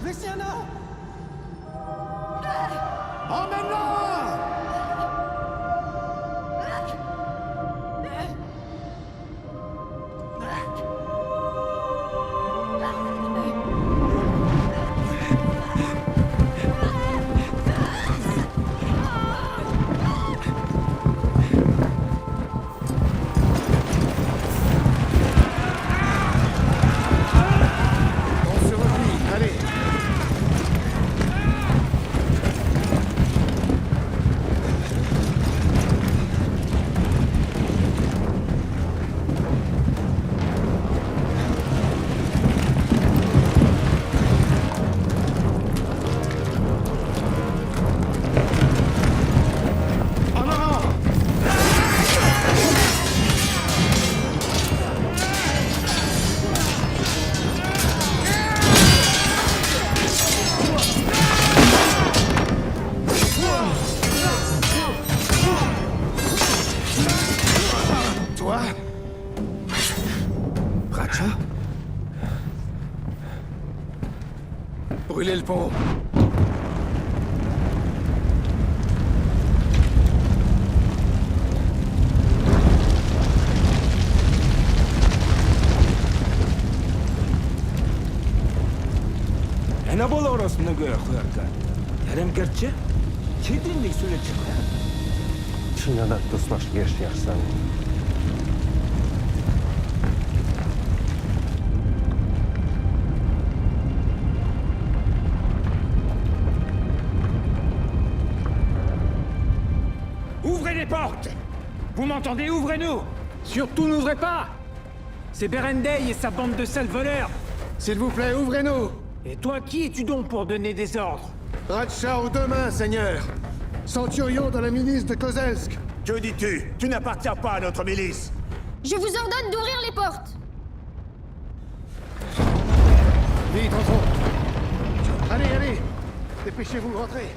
S10: Luciana! Emmène-la!
S7: Brûlez le pont.
S3: Энаболороос нөгөө явах. Харин гэрч чидийн нэг сүлэж байгаа.
S2: Чи надад тусмаш гэрч яасан.
S17: Ouvrez les portes! Vous m'entendez? Ouvrez-nous! Surtout n'ouvrez pas! C'est Berendei et sa bande de sales voleurs!
S12: S'il vous plaît, ouvrez-nous!
S17: Et toi, qui es-tu donc pour donner des ordres?
S12: Ratcha aux deux mains, Seigneur! Centurion dans la milice de Kozelsk!
S14: Que dis-tu? Tu n'appartiens pas à notre milice!
S13: Je vous ordonne d'ouvrir les portes!
S12: Vite, entrons! Allez, allez! Dépêchez-vous, rentrez!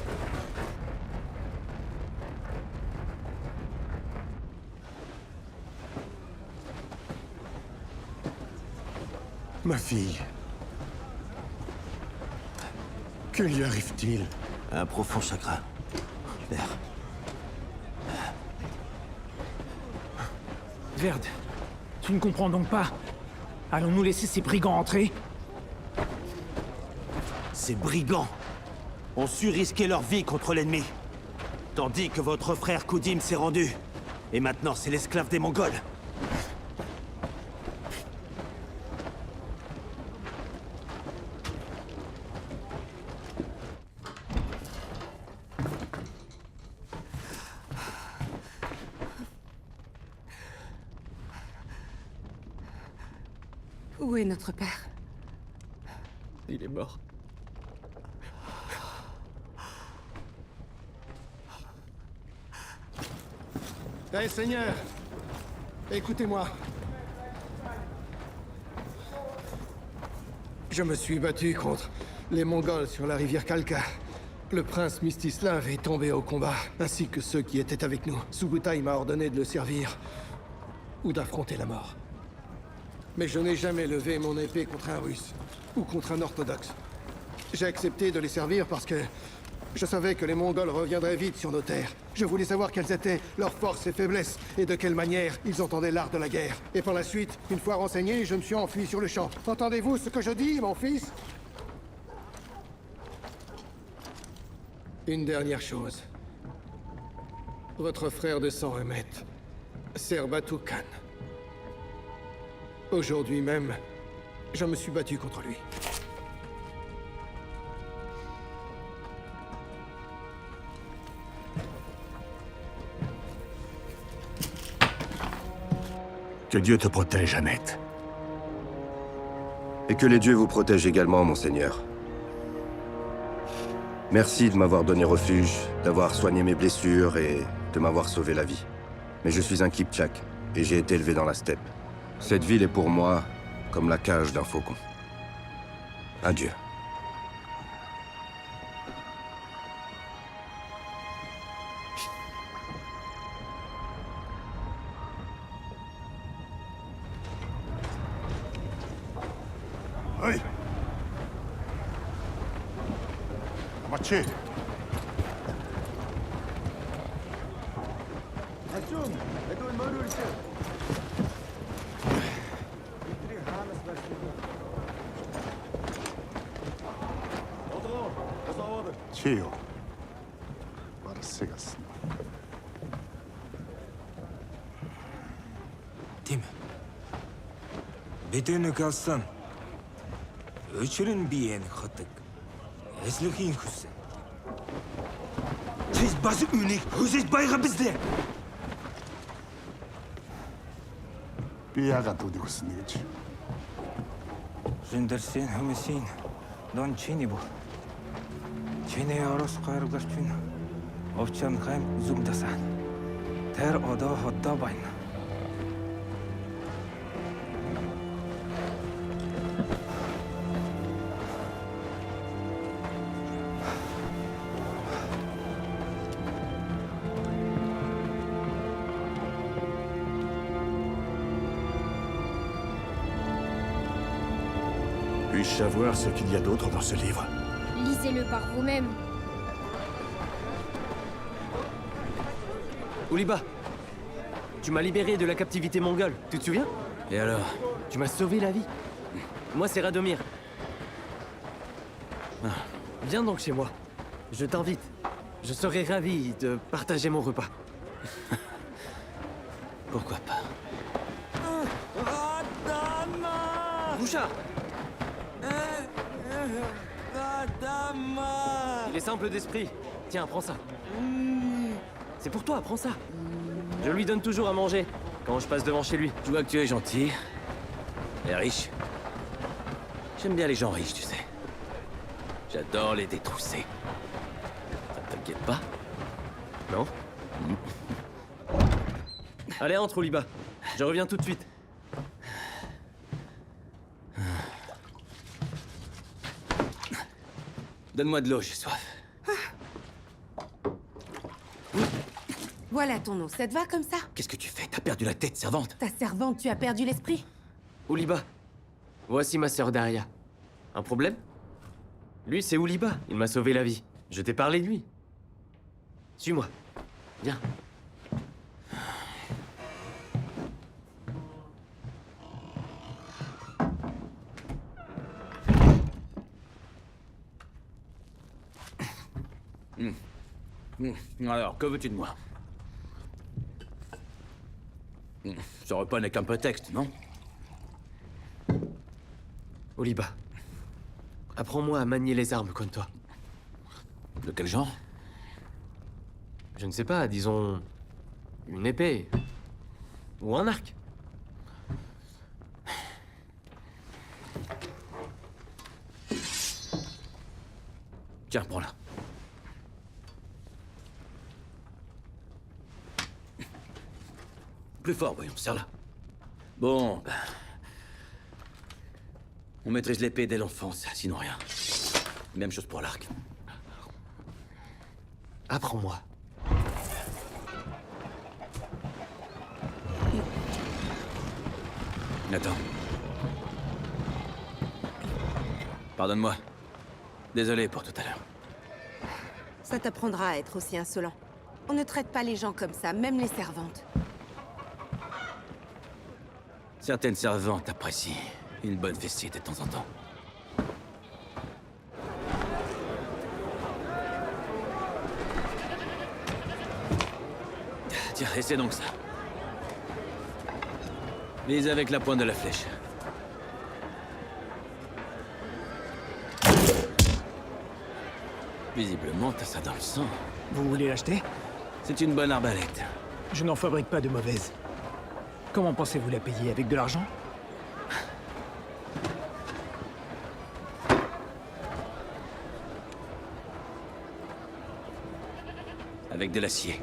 S2: Ma fille. Que lui arrive-t-il?
S10: Un profond chagrin. Père.
S17: Verde, tu ne comprends donc pas? Allons-nous laisser ces brigands entrer?
S10: Ces brigands ont su risquer leur vie contre l'ennemi. Tandis que votre frère Koudim s'est rendu. Et maintenant, c'est l'esclave des Mongols.
S8: Où est notre père?
S15: Il est mort.
S7: Eh, Seigneur, écoutez-moi. Je me suis battu contre les Mongols sur la rivière Kalka. Le prince Mstislav est tombé au combat, ainsi que ceux qui étaient avec nous. Subutai m'a ordonné de le servir ou d'affronter la mort. Mais je n'ai jamais levé mon épée contre un Russe ou contre un Orthodoxe. J'ai accepté de les servir parce que je savais que les Mongols reviendraient vite sur nos terres. Je voulais savoir quelles étaient leurs forces et faiblesses et de quelle manière ils entendaient l'art de la guerre. Et par la suite, une fois renseigné, je me suis enfui sur le champ. Entendez-vous ce que je dis, mon fils? Une dernière chose. Votre frère de sang, Emmet, Serbatu Khan. Aujourd'hui même, je me suis battu contre lui.
S14: Que Dieu te protège, Annette.
S8: Et que les dieux vous protègent également, monseigneur. Merci de m'avoir donné refuge, d'avoir soigné mes blessures et de m'avoir sauvé la vie. Mais je suis un Kipchak, et j'ai été élevé dans la steppe. Cette ville est pour moi comme la cage d'un faucon. Adieu.
S16: Hey! Machi! Чио. Барсыгас.
S3: Тийм. Бид нэг алсан. Өчрөн би энэ хотог. Эслэхийн хүссэн. Чи бас үнийг хүсэж байгаа биз дээ.
S16: Би яагаад үнийг хүснэ гэж.
S3: Жиндэрсэн хүмүүсийн дон чиний бо. Чиний орос гаргалч байна. Овчан хайм зүгдасан. Тэр одоо хотдоо байна.
S14: Puis-je savoir ce qu'il y a d'autre dans ce livre?
S13: Lisez-le par vous-même.
S15: Ouliba, tu m'as libéré de la captivité mongole, tu te souviens? Et alors? Tu m'as sauvé la vie. Moi, c'est Radomir. Viens donc chez moi. Je t'invite. Je serai ravi de partager mon repas. Pourquoi pas? Bouchard! Il est simple d'esprit. Tiens, prends ça. C'est pour toi, prends ça. Je lui donne toujours à manger quand je passe devant chez lui.
S20: Je vois que tu es gentil. Et riche. J'aime bien les gens riches, tu sais. J'adore les détrousser. Ça t'inquiète pas?
S15: Non? Allez, entre, Ouliba. Je reviens tout de suite.
S20: Donne-moi de l'eau, j'ai soif.
S22: Voilà ton eau, ça te va comme ça?
S20: Qu'est-ce que tu fais? T'as perdu la tête, servante?
S22: Ta servante, tu as perdu l'esprit?
S15: Ouliba, voici ma sœur Daria. Un problème? Lui, c'est Ouliba. Il m'a sauvé la vie. Je t'ai parlé de lui. Suis-moi. Viens.
S20: Alors, que veux-tu de moi? Ce repas n'est qu'un prétexte, non?
S15: Ouliba, apprends-moi à manier les armes comme toi.
S20: De quel genre?
S15: Je ne sais pas, disons... une épée. Ou un arc.
S20: Tiens, prends-la. Plus fort, voyons, serre-la. Bon, ben... On maîtrise l'épée dès l'enfance, sinon rien. Même chose pour l'arc.
S11: Apprends-moi.
S20: Attends. Pardonne-moi. Désolé pour tout à l'heure.
S22: Ça t'apprendra à être aussi insolent. On ne traite pas les gens comme ça, même les servantes.
S20: Certaines servantes apprécient une bonne fessée de temps en temps. Tiens, essaie donc ça. Vise avec la pointe de la flèche. Visiblement, t'as ça dans le sang.
S17: Vous voulez l'acheter?
S20: C'est une bonne arbalète.
S17: Je n'en fabrique pas de mauvaise. Comment pensez-vous la payer? Avec de l'argent?
S20: Avec de l'acier.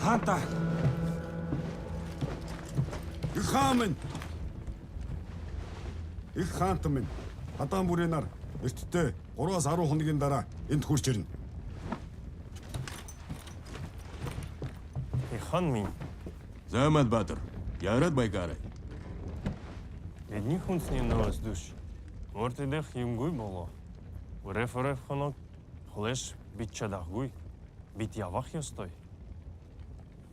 S3: Хаанта.
S1: Их хаан минь. Их хаантан минь. Хадаан бүрэнаар эртдээ 3-аас 10 хоногийн дараа энд хурж ирнэ.
S2: Хан минь.
S4: Замад Баатар, яарад байгаарай.
S2: Бидний хүнсний нөөц дөш. Мөртөдөх юмгүй болоо. Уреф хоног хулеш бит чадахгүй. Бит явах ёстой.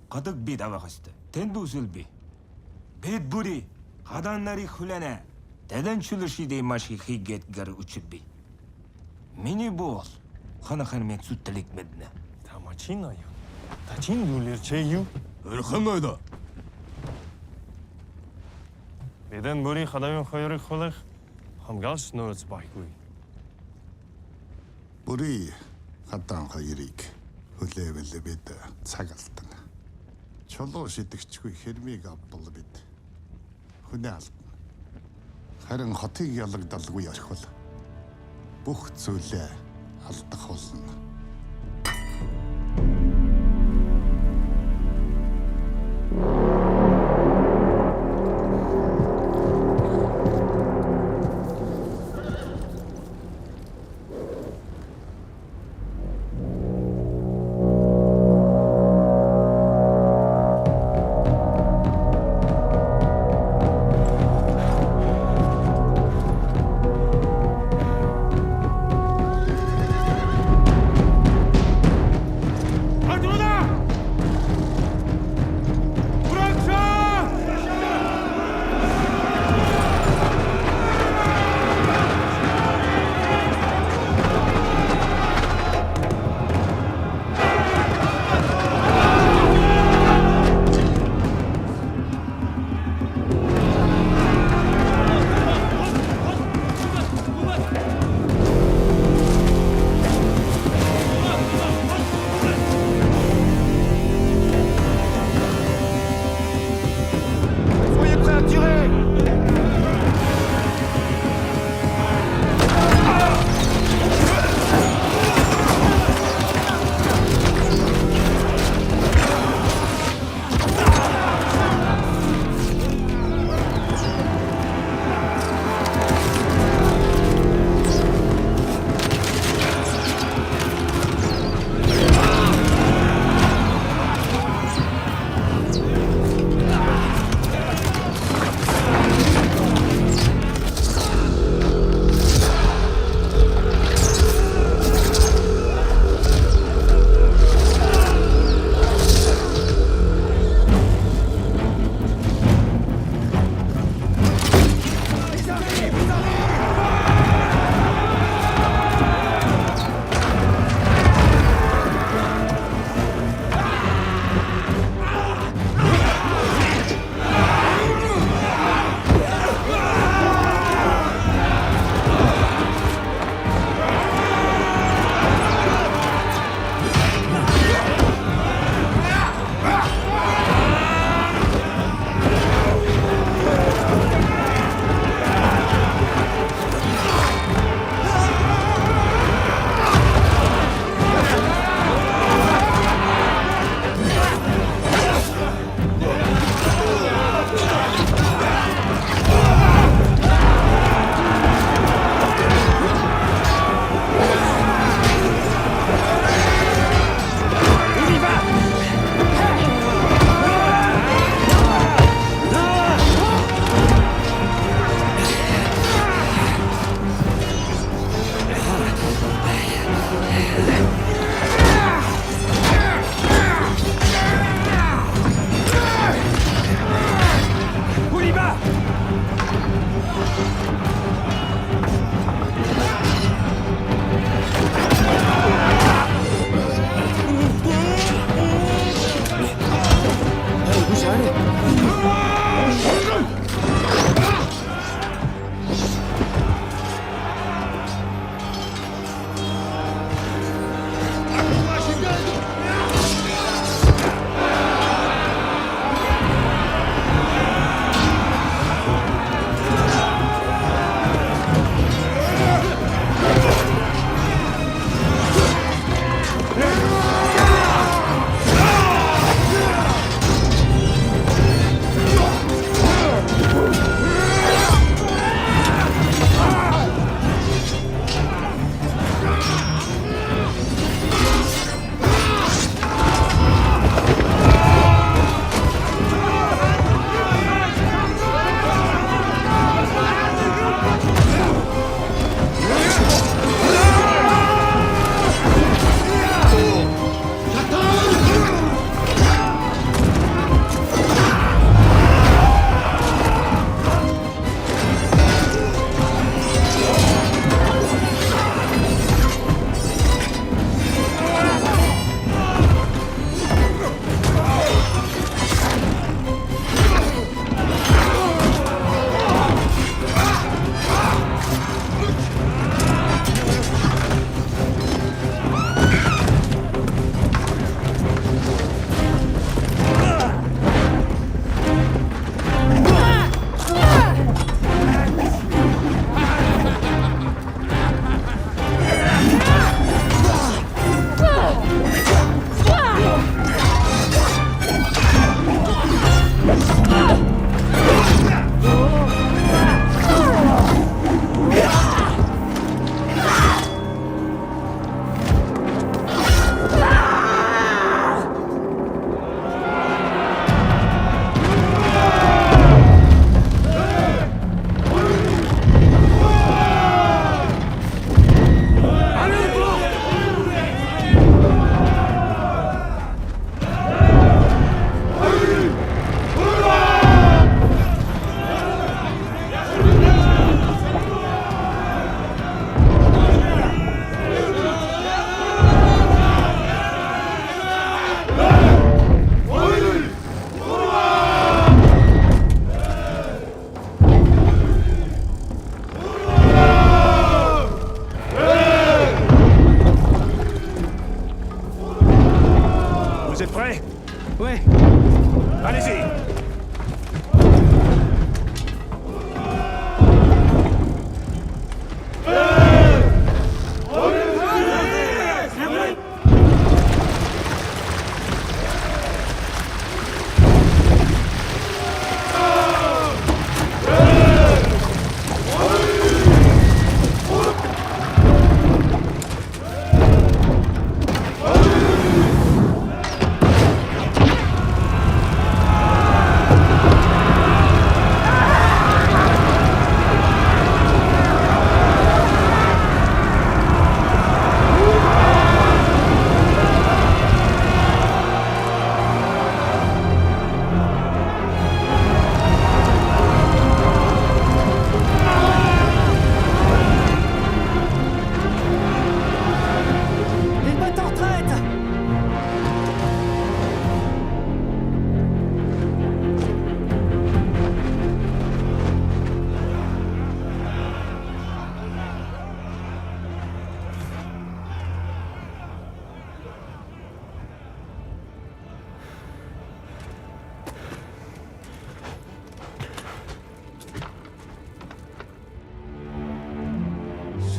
S3: Гадаг би давах хэвээр. Тэнд үсэл би. Бид бүри хадаан нарыг хүлэнэ. Дэлэнчүл шидэ маш их хийгээд гэр үчби. Миний бол ханахан мэд зүтэлэг мэднэ.
S2: Тамачина юу? Тачин нүлэр чэ юу?
S4: Хангайда.
S2: Бидэн бүри хадаан хоёрыг хулах хамгаалж нөөц байхгүй.
S16: Бүрий хадаан хоёрыг хүлээвэл бид цаг алдана. Чулуу шидэгчгүй хэрмийг авбал бид хүнээ алдна. Харин хотыг ялагдалгүй орхивол бүх зүйлээ алдах болно.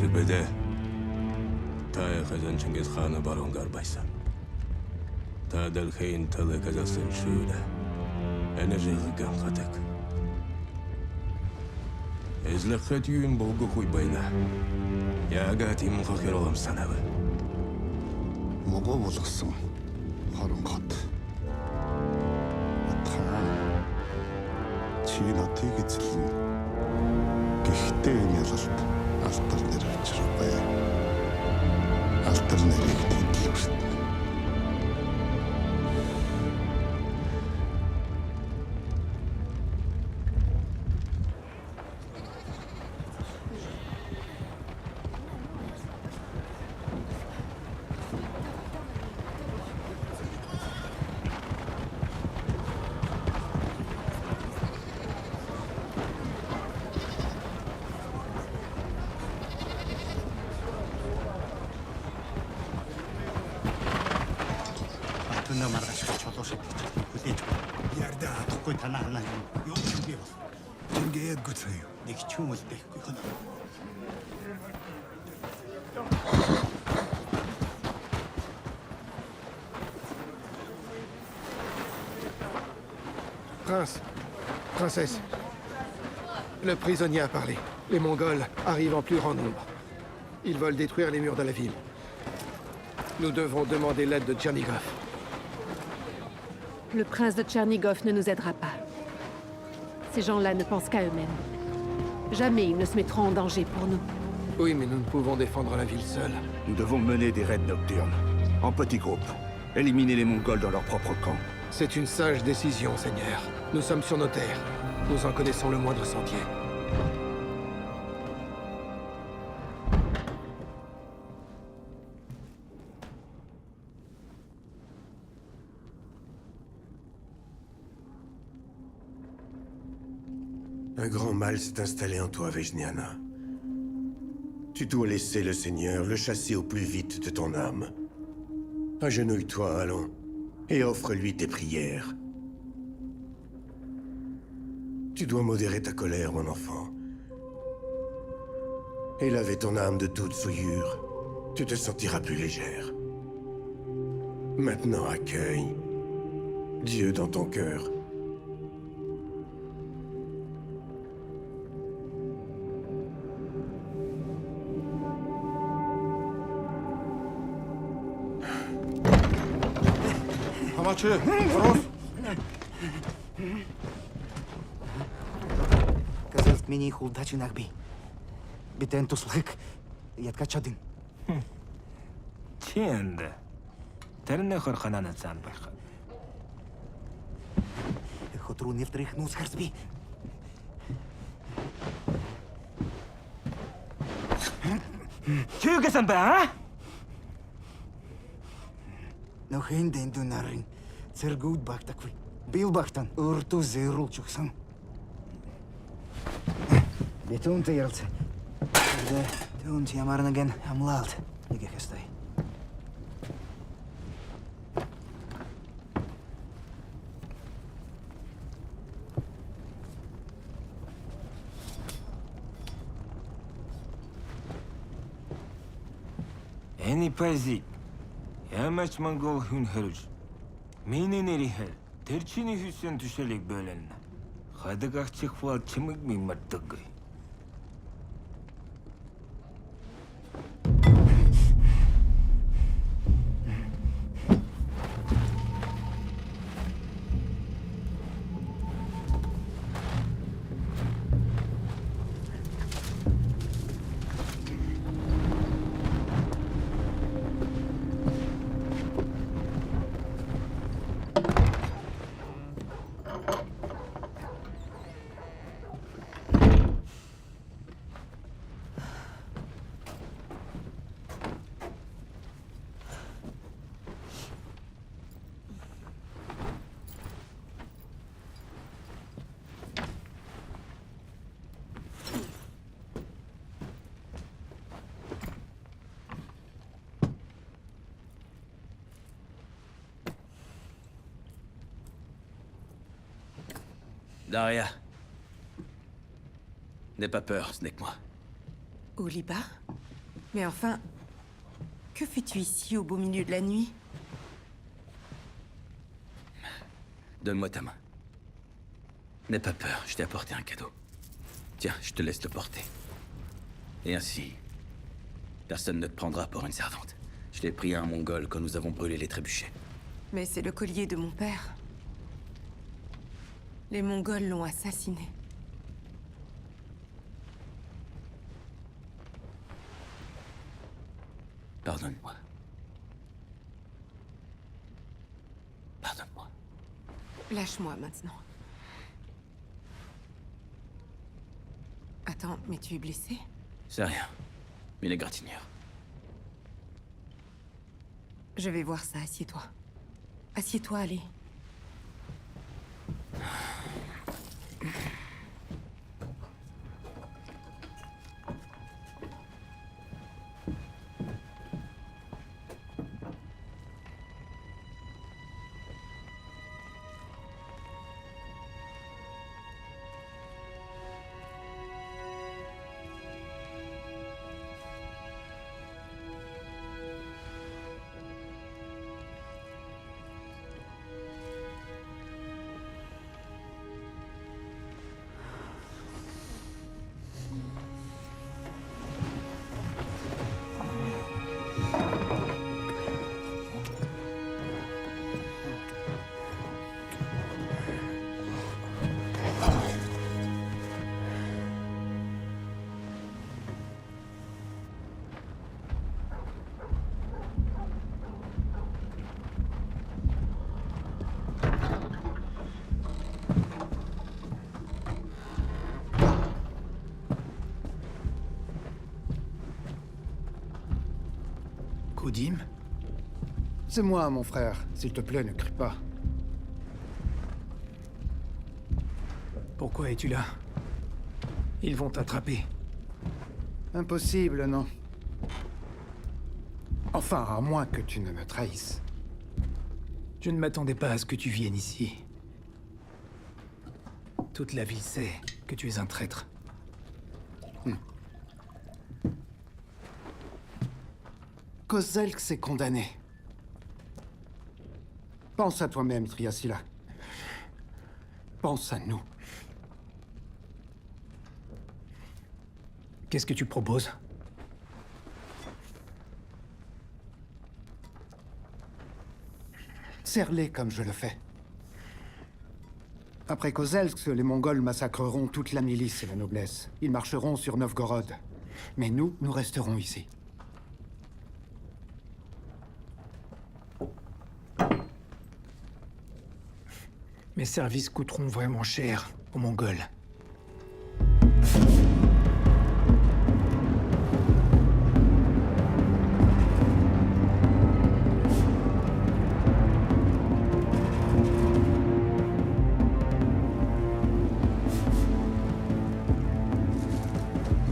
S4: Sübede Taya Kazan Çingiz Han'ı baron garbaysa. Ta Delheyn Talı Kazasın şöyle. Enerji hıgan katak. Ezlekhet yün bulgu kuybayla. Яагаад юм хохир олом санав?
S16: Могоо болгосон хорон хот. Атхан. Чи натыг эзлэн. Гэхдээ энэ ялалт алтар нэр авчрах бай. Алтар нэрийг тэнглэвч.
S5: Түнэ маргааш чулуу шидэж хүлээж ярда хатахгүй танаа ханаа юу ч би бол ингээд гүцээ нэг ч юм л дэхгүй хана.
S7: Prince, princesse, le prisonnier a parlé. Les Mongols arrivent en plus grand nombre. Ils veulent détruire les murs de la ville. Nous devons demander l'aide de Tchernigov.
S22: Le prince de Tchernigov ne nous aidera pas. Ces gens-là ne pensent qu'à eux-mêmes. Jamais ils ne se mettront en danger pour nous.
S7: Oui, mais nous ne pouvons défendre la ville seuls.
S14: Nous devons mener des raids nocturnes, en petits groupes. Éliminer les Mongols dans leur propre camp.
S7: C'est une sage décision, Seigneur. Nous sommes sur nos terres. Nous en connaissons le moindre sentier.
S12: Un grand mal s'est installé en toi, Vejniana. Tu dois laisser le Seigneur le chasser au plus vite de ton âme. Agenouille-toi, allons, et offre-lui tes prières. Tu dois modérer ta colère, mon enfant. Et laver ton âme de toute souillure. Tu te sentiras plus légère. Maintenant, accueille Dieu dans ton cœur.
S5: Казалт миний их удаач наг би. Битэн туслахыг ядгач чадин.
S3: Чиэнд. Тэрнийхэр ханана цаан байх.
S5: Хотруу нэвтрэх нуусгарс би.
S3: Чигэсэн бэ?
S5: Нөхөн дэндүү нарын цэргүүд багтаггүй. Бил багтан өртөө зэрлж өгсөн. Битүүнтэй ярилцсан. Түүнд ямар нэгэн амлалт нэг их хэстэй.
S3: Эний пази. Ямач монгол хүн хэрж. Миний нэрийг хэл. Тэр чиний хийсэн түшэлийг бөлөн. Хадаг агчих бол чимэг мимэрдэг.
S20: Daria. N'aie pas peur, ce n'est que moi.
S22: Ouliba,
S9: Mais enfin, que fais-tu ici au beau milieu de la nuit?
S20: Donne-moi ta main. N'aie pas peur, je t'ai apporté un cadeau. Tiens, je te laisse le porter. Et ainsi, personne ne te prendra pour une servante. Je l'ai pris à un Mongol quand nous avons brûlé les trébuchets.
S9: Mais c'est le collier de mon père. Les Mongols l'ont assassiné.
S20: Pardonne-moi. Pardonne-moi.
S9: Lâche-moi maintenant. Attends, mais tu es blessé?
S20: C'est rien. Une égratignure.
S9: Je vais voir ça, assieds-toi. Assieds-toi, allez.
S17: Koudim? C'est moi, mon frère. S'il te plaît, ne crie pas. Pourquoi es-tu là? Ils vont t'attraper. Impossible, non. Enfin, à moins que tu ne me trahisses. Je ne m'attendais pas à ce que tu viennes ici. Toute la ville sait que tu es un traître. Kozelk s'est condamné. Pense à toi-même, Triasila. Pense à nous. Qu'est-ce que tu proposes? Serre-les comme je le fais. Après Kozelsk, les Mongols massacreront toute la milice et la noblesse. Ils marcheront sur Novgorod. Mais nous resterons ici. Mes services coûteront vraiment cher aux Mongols.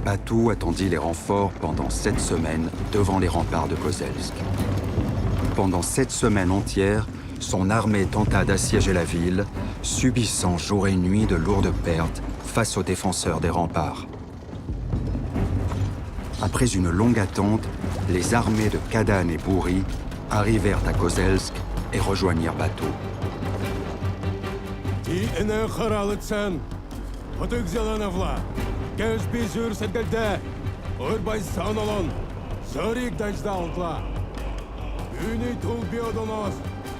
S21: Batou attendit les renforts pendant 7 semaines devant les remparts de Kozelsk. Pendant 7 semaines entières, son armée tenta d'assiéger la ville, subissant jour et nuit de lourdes pertes face aux défenseurs des remparts. Après une longue attente, les armées de Kadan et Bouri arrivèrent à Kozelsk et rejoignirent Batou.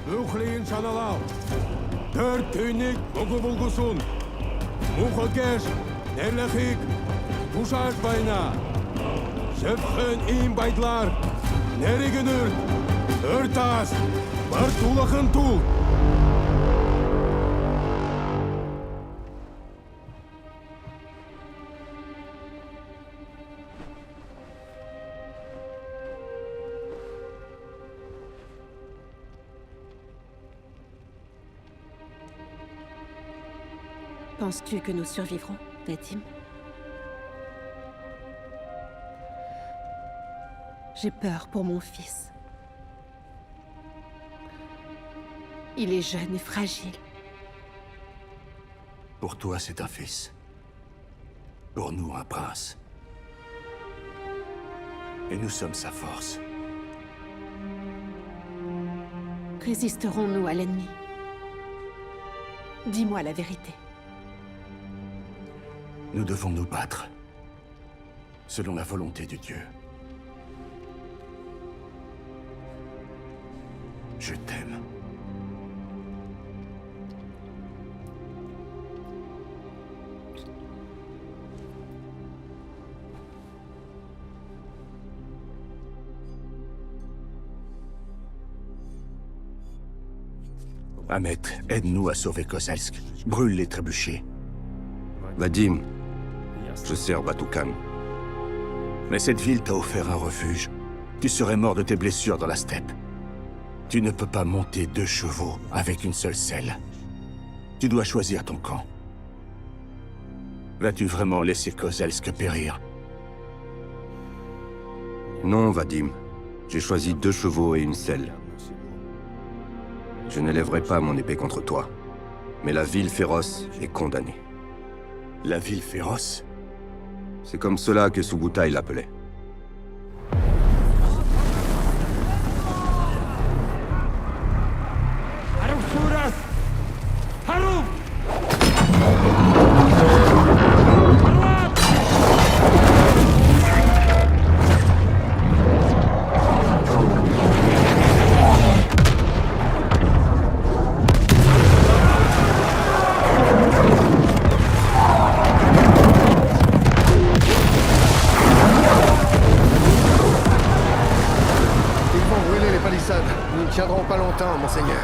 S12: Үхлейін шаналау. 4 түйнек ұғы бұлғысын. Мұқы кеш, нәрләхик, бұшаш байна. Шыпқын ейін байдлар. Нәреген үрт, үртас, бір тулықын тул.
S22: Penses-tu que nous survivrons, Nadim? J'ai peur pour mon fils. Il est jeune et fragile.
S14: Pour toi, c'est un fils. Pour nous, un prince. Et nous sommes sa force.
S22: Résisterons-nous à l'ennemi? Dis-moi la vérité.
S14: Nous devons nous battre. Selon la volonté de Dieu. Je t'aime. Ahmet, aide-nous à sauver Kozelsk. Brûle les trébuchets.
S8: Vadim, je sers Batoukan.
S14: Mais cette ville t'a offert un refuge. Tu serais mort de tes blessures dans la steppe. Tu ne peux pas monter 2 chevaux avec une seule selle. Tu dois choisir ton camp. Vas-tu vraiment laisser Kozelsk périr?
S8: Non, Vadim. J'ai choisi 2 chevaux et une selle. Je n'élèverai pas mon épée contre toi. Mais la ville féroce est condamnée.
S14: La ville féroce?
S8: C'est comme cela que Subutai l'appelait.
S7: Nous ne tiendrons pas longtemps, monseigneur.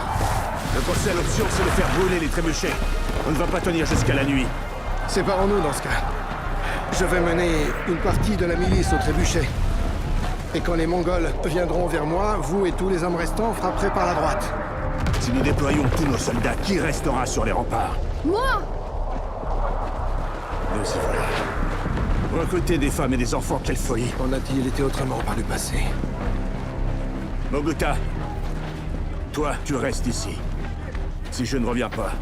S14: Notre seule option, c'est de faire brûler les trébuchets. On ne va pas tenir jusqu'à la nuit.
S7: Séparons-nous dans ce cas. Je vais mener une partie de la milice au trébuchet. Et quand les Mongols viendront vers moi, vous et tous les hommes restants frapperez par la droite.
S14: Si nous déployons tous nos soldats, qui restera sur les remparts?
S13: Moi!
S14: Nous y voilà. Recruter des femmes et des enfants, quelle folie.
S7: En a-t-il été autrement par le passé?
S14: Moguta, toi, tu restes ici. Si je ne reviens pas,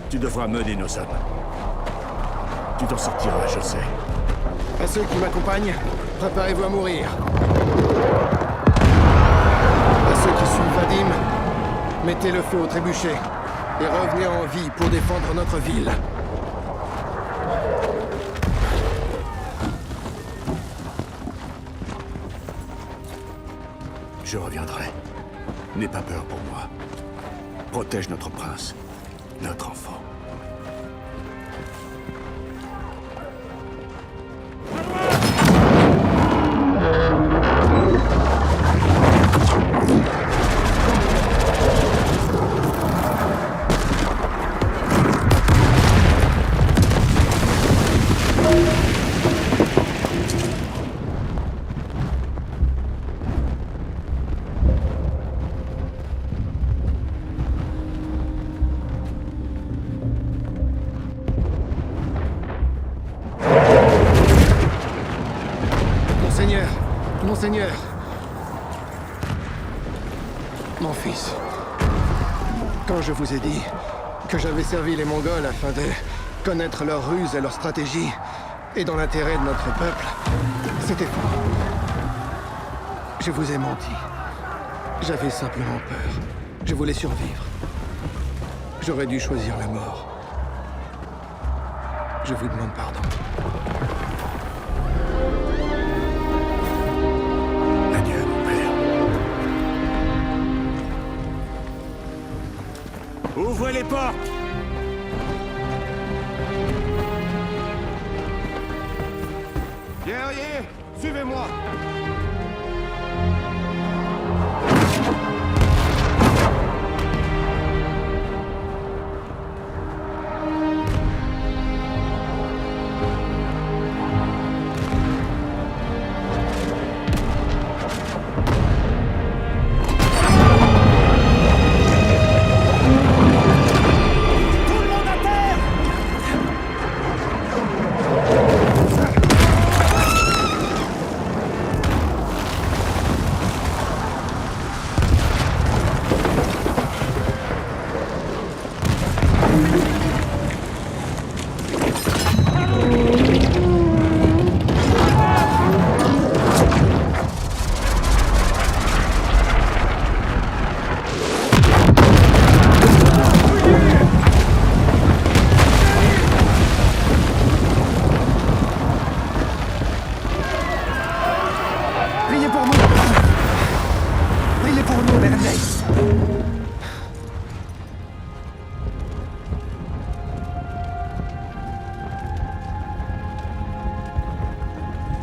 S14: tu devras mener nos hommes. Tu t'en sortiras, je sais.
S7: À ceux qui m'accompagnent, préparez-vous à mourir. À ceux qui suivent Vadim, mettez le feu au trébuchet et revenez en vie pour défendre notre ville.
S14: Je reviendrai. N'aie pas peur pour moi. Protège notre prince, notre enfant.
S7: Monseigneur, mon fils, quand je vous ai dit que j'avais servi les Mongols afin de connaître leurs ruses et leurs stratégies, et dans l'intérêt de notre peuple, c'était faux. Je vous ai menti. J'avais simplement peur. Je voulais survivre. J'aurais dû choisir la mort. Je vous demande pardon.
S14: Ouvrez les portes!
S10: Guerriers, suivez-moi!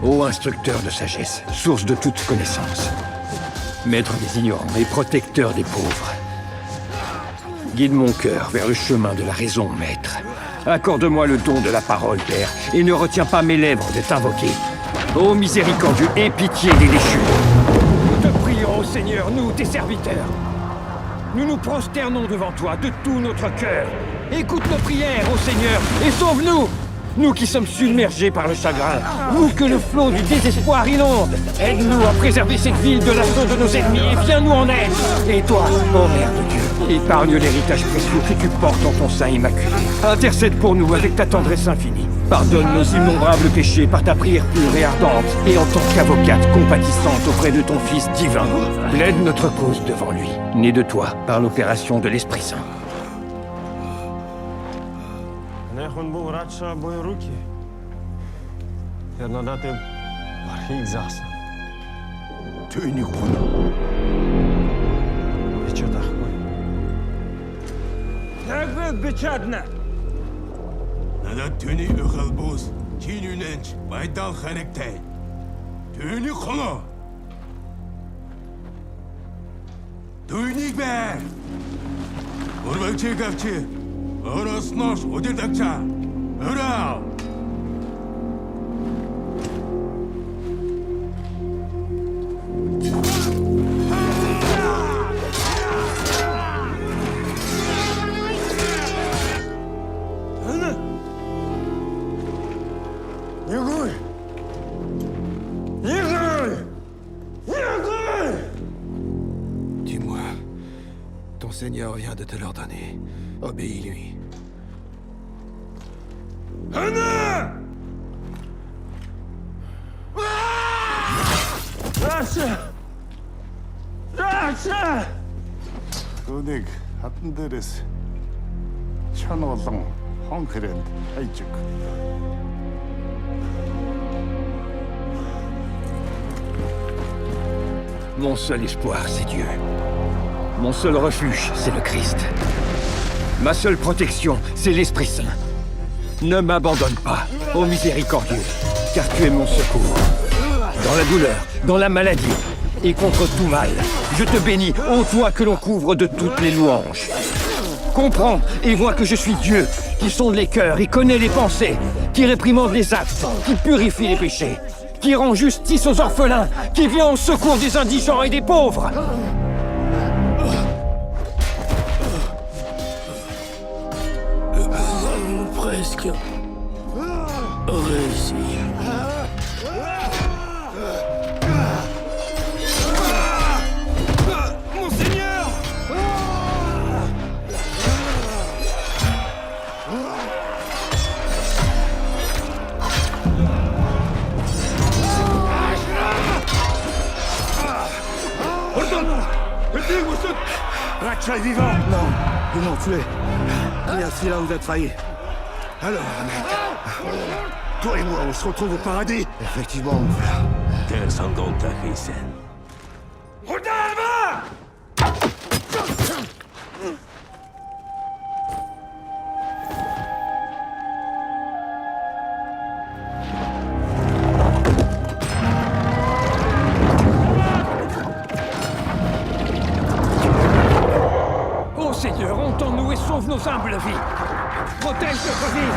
S18: Ô instructeur de sagesse, source de toute connaissance, maître des ignorants et protecteur des pauvres, guide mon cœur vers le chemin de la raison, maître. Accorde-moi le don de la parole, Père, et ne retiens pas mes lèvres de t'invoquer. Ô miséricordieux, aie pitié des déchus. Nous te prions, Seigneur, nous, tes serviteurs. Nous nous prosternons devant toi de tout notre cœur. Écoute nos prières, ô Seigneur, et sauve-nous. Nous qui sommes submergés par le chagrin, nous que le flot du désespoir inonde. Aide-nous à préserver cette ville de l'assaut de nos ennemis et viens-nous en aide. Et toi, ô Mère de Dieu, épargne l'héritage précieux que tu portes en ton sein immaculé. Intercède pour nous avec ta tendresse infinie. Pardonne nos innombrables péchés par ta prière pure et ardente, et en tant qu'avocate compatissante auprès de ton Fils divin, plaide notre cause devant lui, né de toi par l'opération de l'Esprit Saint.
S2: Он был рад обои руки. Ернадаты бархиг заса.
S12: Түүнийг ухна.
S2: Бичээд ахгүй.
S3: Яг бичаадна.
S12: Надад түүний өхөлбөөс чинь үнэнч байдаал ханагтай. Түүнийг хоно. Түүнийг бай. Урвалчиг авчи. Оросноош удирдагчаа. Өрөө.
S7: Dis-moi, ton Seigneur vient de te l'ordonner. Obéis-lui.
S16: Түүнийг хатан дээрээс чон олон хон хэрэнд хайж өг.
S18: Mon seul espoir, c'est Dieu. Mon seul refuge, c'est le Christ. Ma seule protection, c'est l'Esprit Saint. Ne m'abandonne pas, ô miséricordieux, car tu es mon secours. Dans la douleur, dans la maladie, et contre tout mal, je te bénis, ô toi que l'on couvre de toutes les louanges. Comprends et vois que je suis Dieu, qui sonde les cœurs et connaît les pensées, qui réprimande les actes, qui purifie les péchés, qui rend justice aux orphelins, qui vient au secours des indigents et des pauvres.
S10: Presque réussi.
S3: Mon Seigneur!
S10: Ratcha est vivant! Non, ils m'ont tué. Merci, là vous êtes failli. Alors, mec, toi et moi, on se retrouve au paradis. Effectivement, mon frère.
S18: Ô Seigneur, entends-nous et sauve nos humbles vies. Protège notre vie.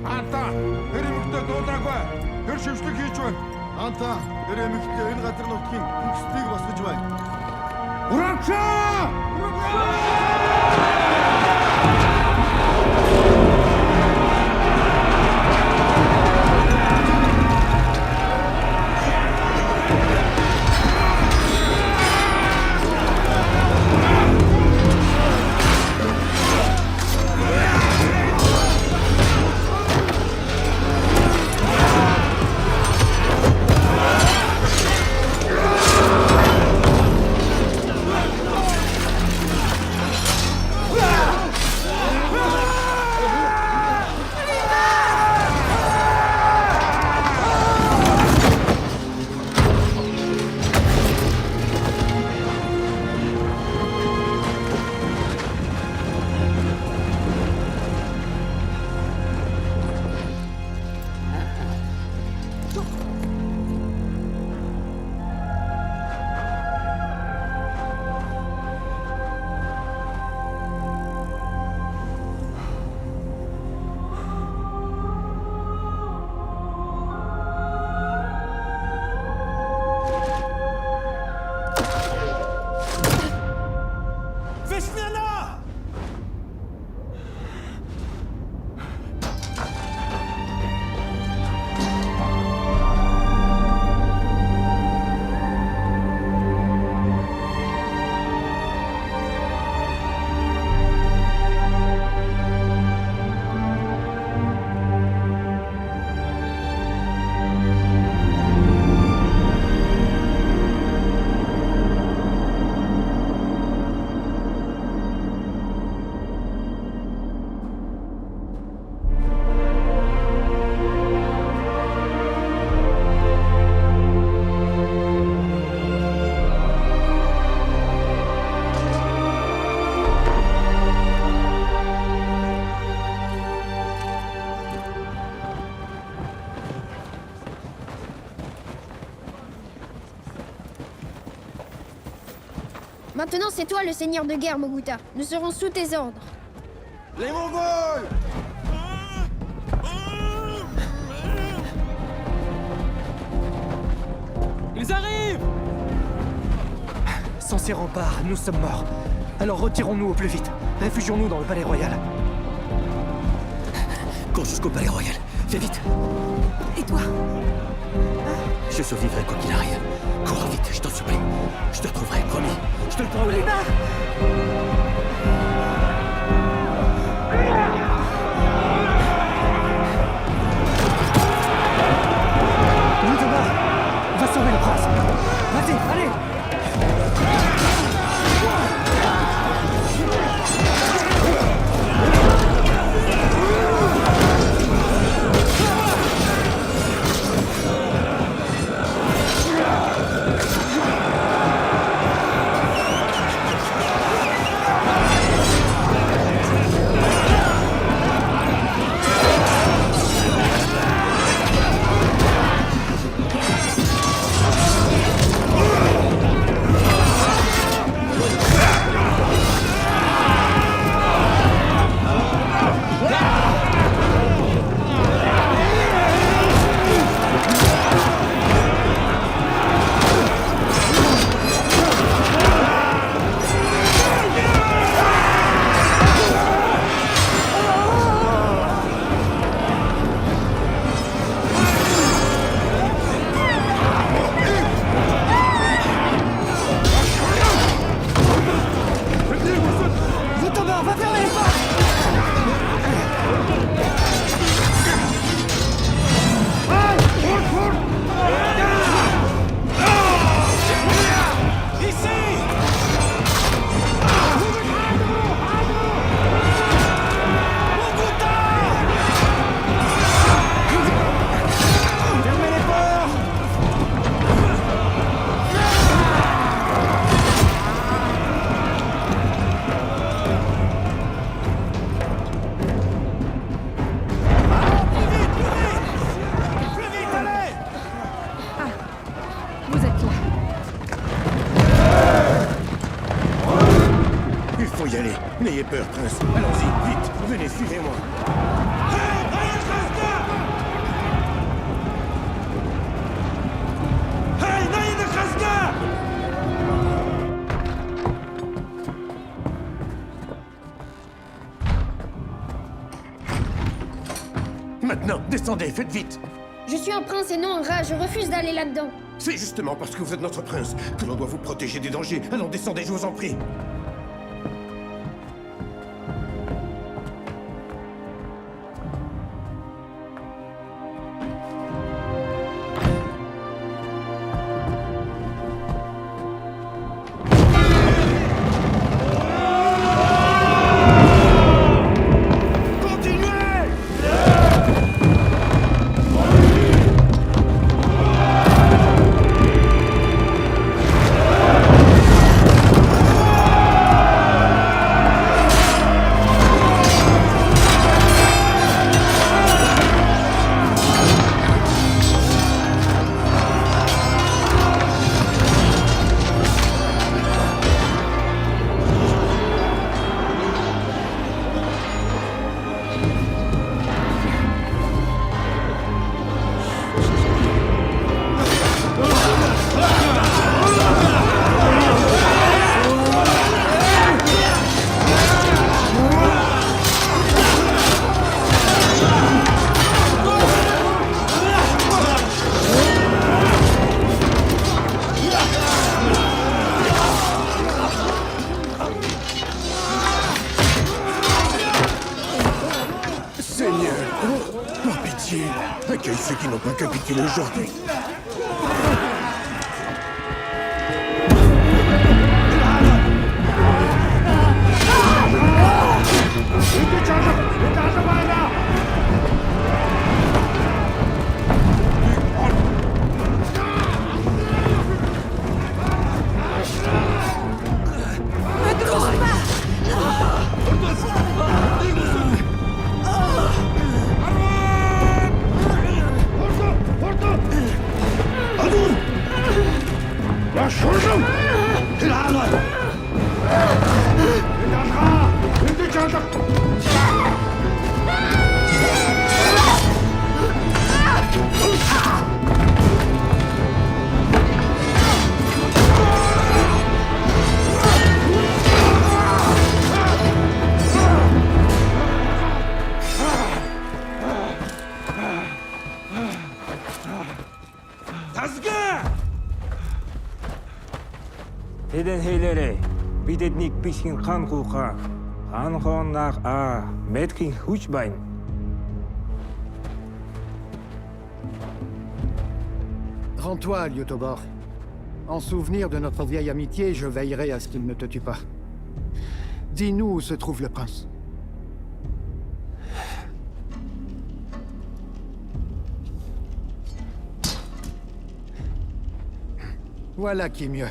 S1: Анта, тэр эмэгтэй дуулаагүй. Тэр шившлэг хийж байна. Анта, тэр эмэгтэй энэ газар нутгийн хүнснийг босгож байна. Урагшаа!
S13: Maintenant, c'est toi le seigneur de guerre, Moguta. Nous serons sous tes ordres.
S1: Les Mongols!
S11: Ils arrivent! Sans ces remparts, nous sommes morts. Alors retirons-nous au plus vite. Réfugions-nous dans le palais royal.
S20: Cours jusqu'au palais royal. Fais vite.
S9: Et toi?
S20: Je survivrai quoi qu'il arrive. Cours vite, je t'en supplie. Je te retrouverai, promis. Je te le promets.
S11: Ludobar, va sauver le prince. Vas-y, allez!
S12: N'ayez peur, prince. Allons-y, vite. Venez, suivez-moi. Maintenant, descendez, faites vite.
S13: Je suis un prince et non un rat, je refuse d'aller là-dedans.
S12: C'est justement parce que vous êtes notre prince que l'on doit vous protéger des dangers. Allons, descendez, je vous en prie. Accueille ceux qui n'ont pas capitulé aujourd'hui.
S3: Тэдэн хэлээрэй. Бид эднийг бишгийн хан хуухаа. Хан хоонах мэдхийн хүч байна.
S11: Rends-toi, Liutobor. En souvenir de notre vieille amitié, je veillerai à ce qu'il ne te tue pas. Dis-nous où se trouve le prince. Voilà qui est mieux.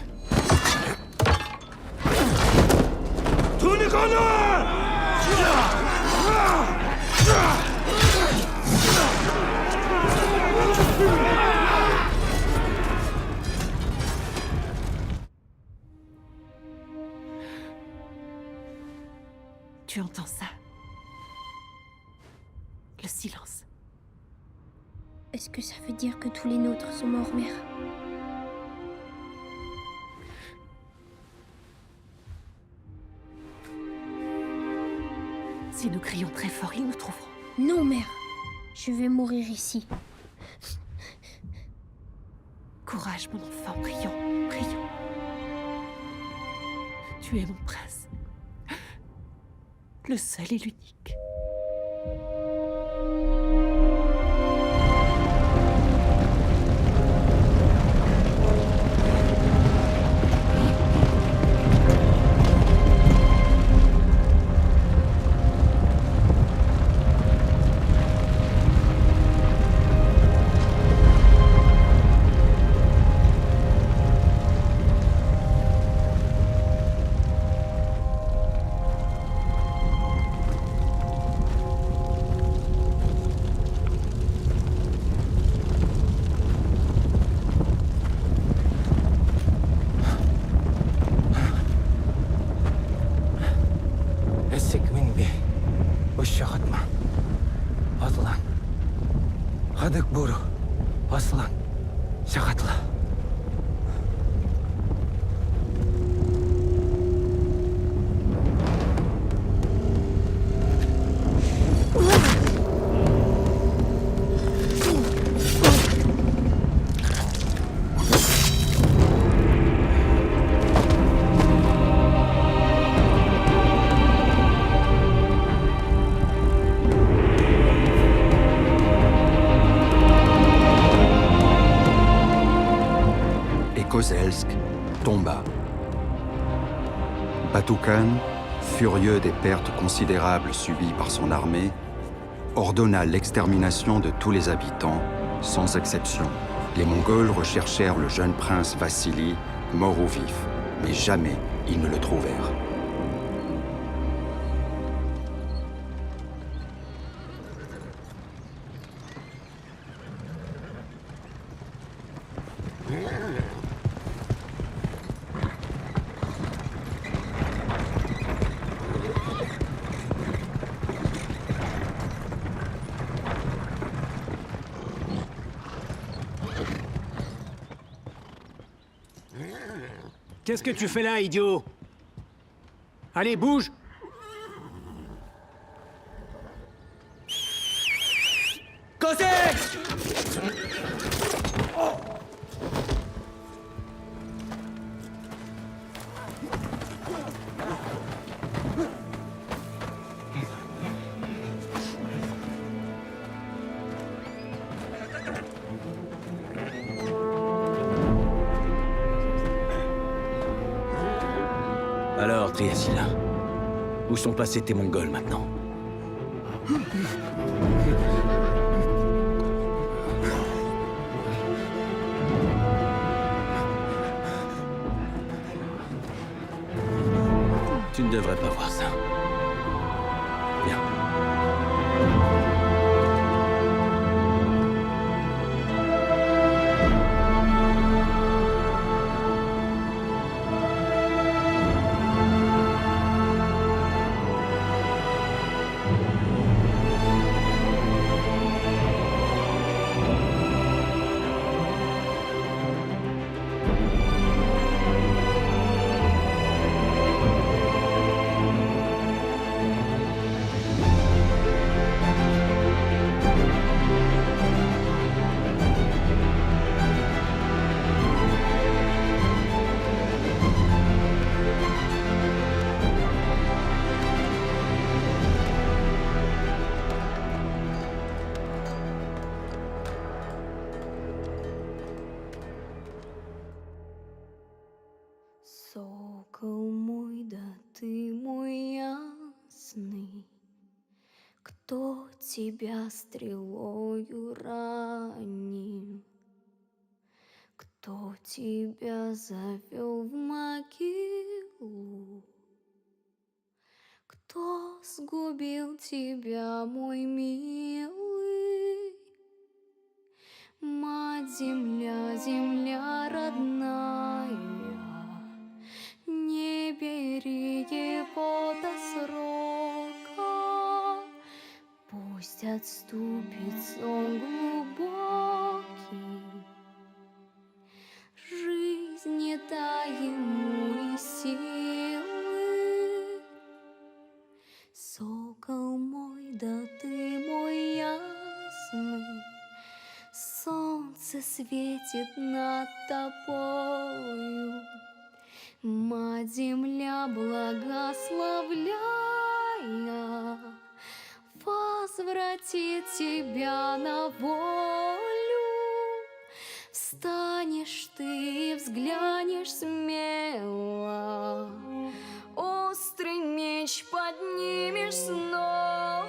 S22: Tu entends ça? Le silence.
S13: Est-ce que ça veut dire que tous les nôtres sont morts, mère?
S22: Si nous crions très fort, ils nous trouveront.
S13: Non, mère. Je vais mourir ici.
S22: Courage, mon enfant, prions, prions. Tu es mon prince. Le seul et l'unique.
S21: Kozelsk tomba. Batu Khan, furieux des pertes considérables subies par son armée, ordonna l'extermination de tous les habitants, sans exception. Les Mongols recherchèrent le jeune prince Vassili, mort ou vif, mais jamais ils ne le trouvèrent.
S17: Qu'est-ce que tu fais là, idiot? Allez, bouge!
S10: Kozelsk!
S20: Alors, Triacila, où sont passés tes Mongols maintenant? Tu ne devrais pas voir ça. Viens.
S6: Сокол мой, да ты мой ясный, кто тебя стрелою ранил, кто тебя завел в могилу, кто сгубил тебя, мой милый? Мать земля, земля родная, не бери его до срока, пусть отступит сон глубокий. Жизнь не дай ему и силы. Сокол мой, да ты мой ясный, солнце светит над тобою. Мать земля, благословляя, возвратит тебя на волю. Встанешь ты и взглянешь смело, острый меч поднимешь снова,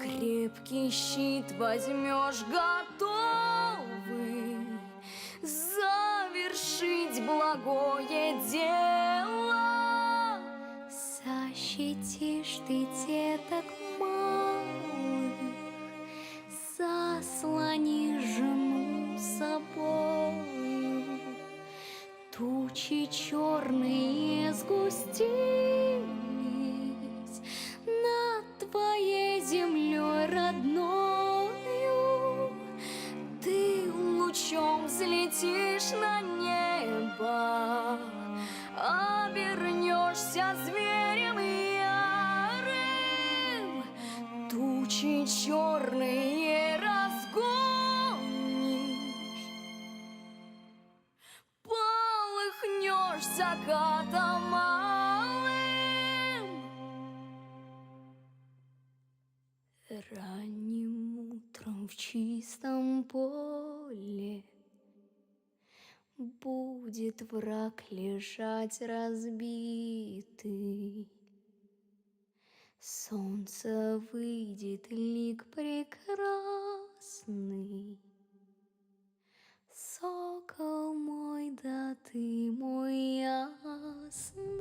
S6: крепкий щит возьмешь готовый завершить благое дело. Защитишь ты деток малых, заслонишь жену собою. Тучи черные сгустились над твоей землей родною. Ты лучом взлетишь на небо, обернешься зверем ярым, тучи черные разгонишь, полыхнешь закатом малым. Ранним утром в чистом поле будет враг лежать разбитый. Солнце выйдет, лик прекрасный. Сокол мой, да ты мой ясный.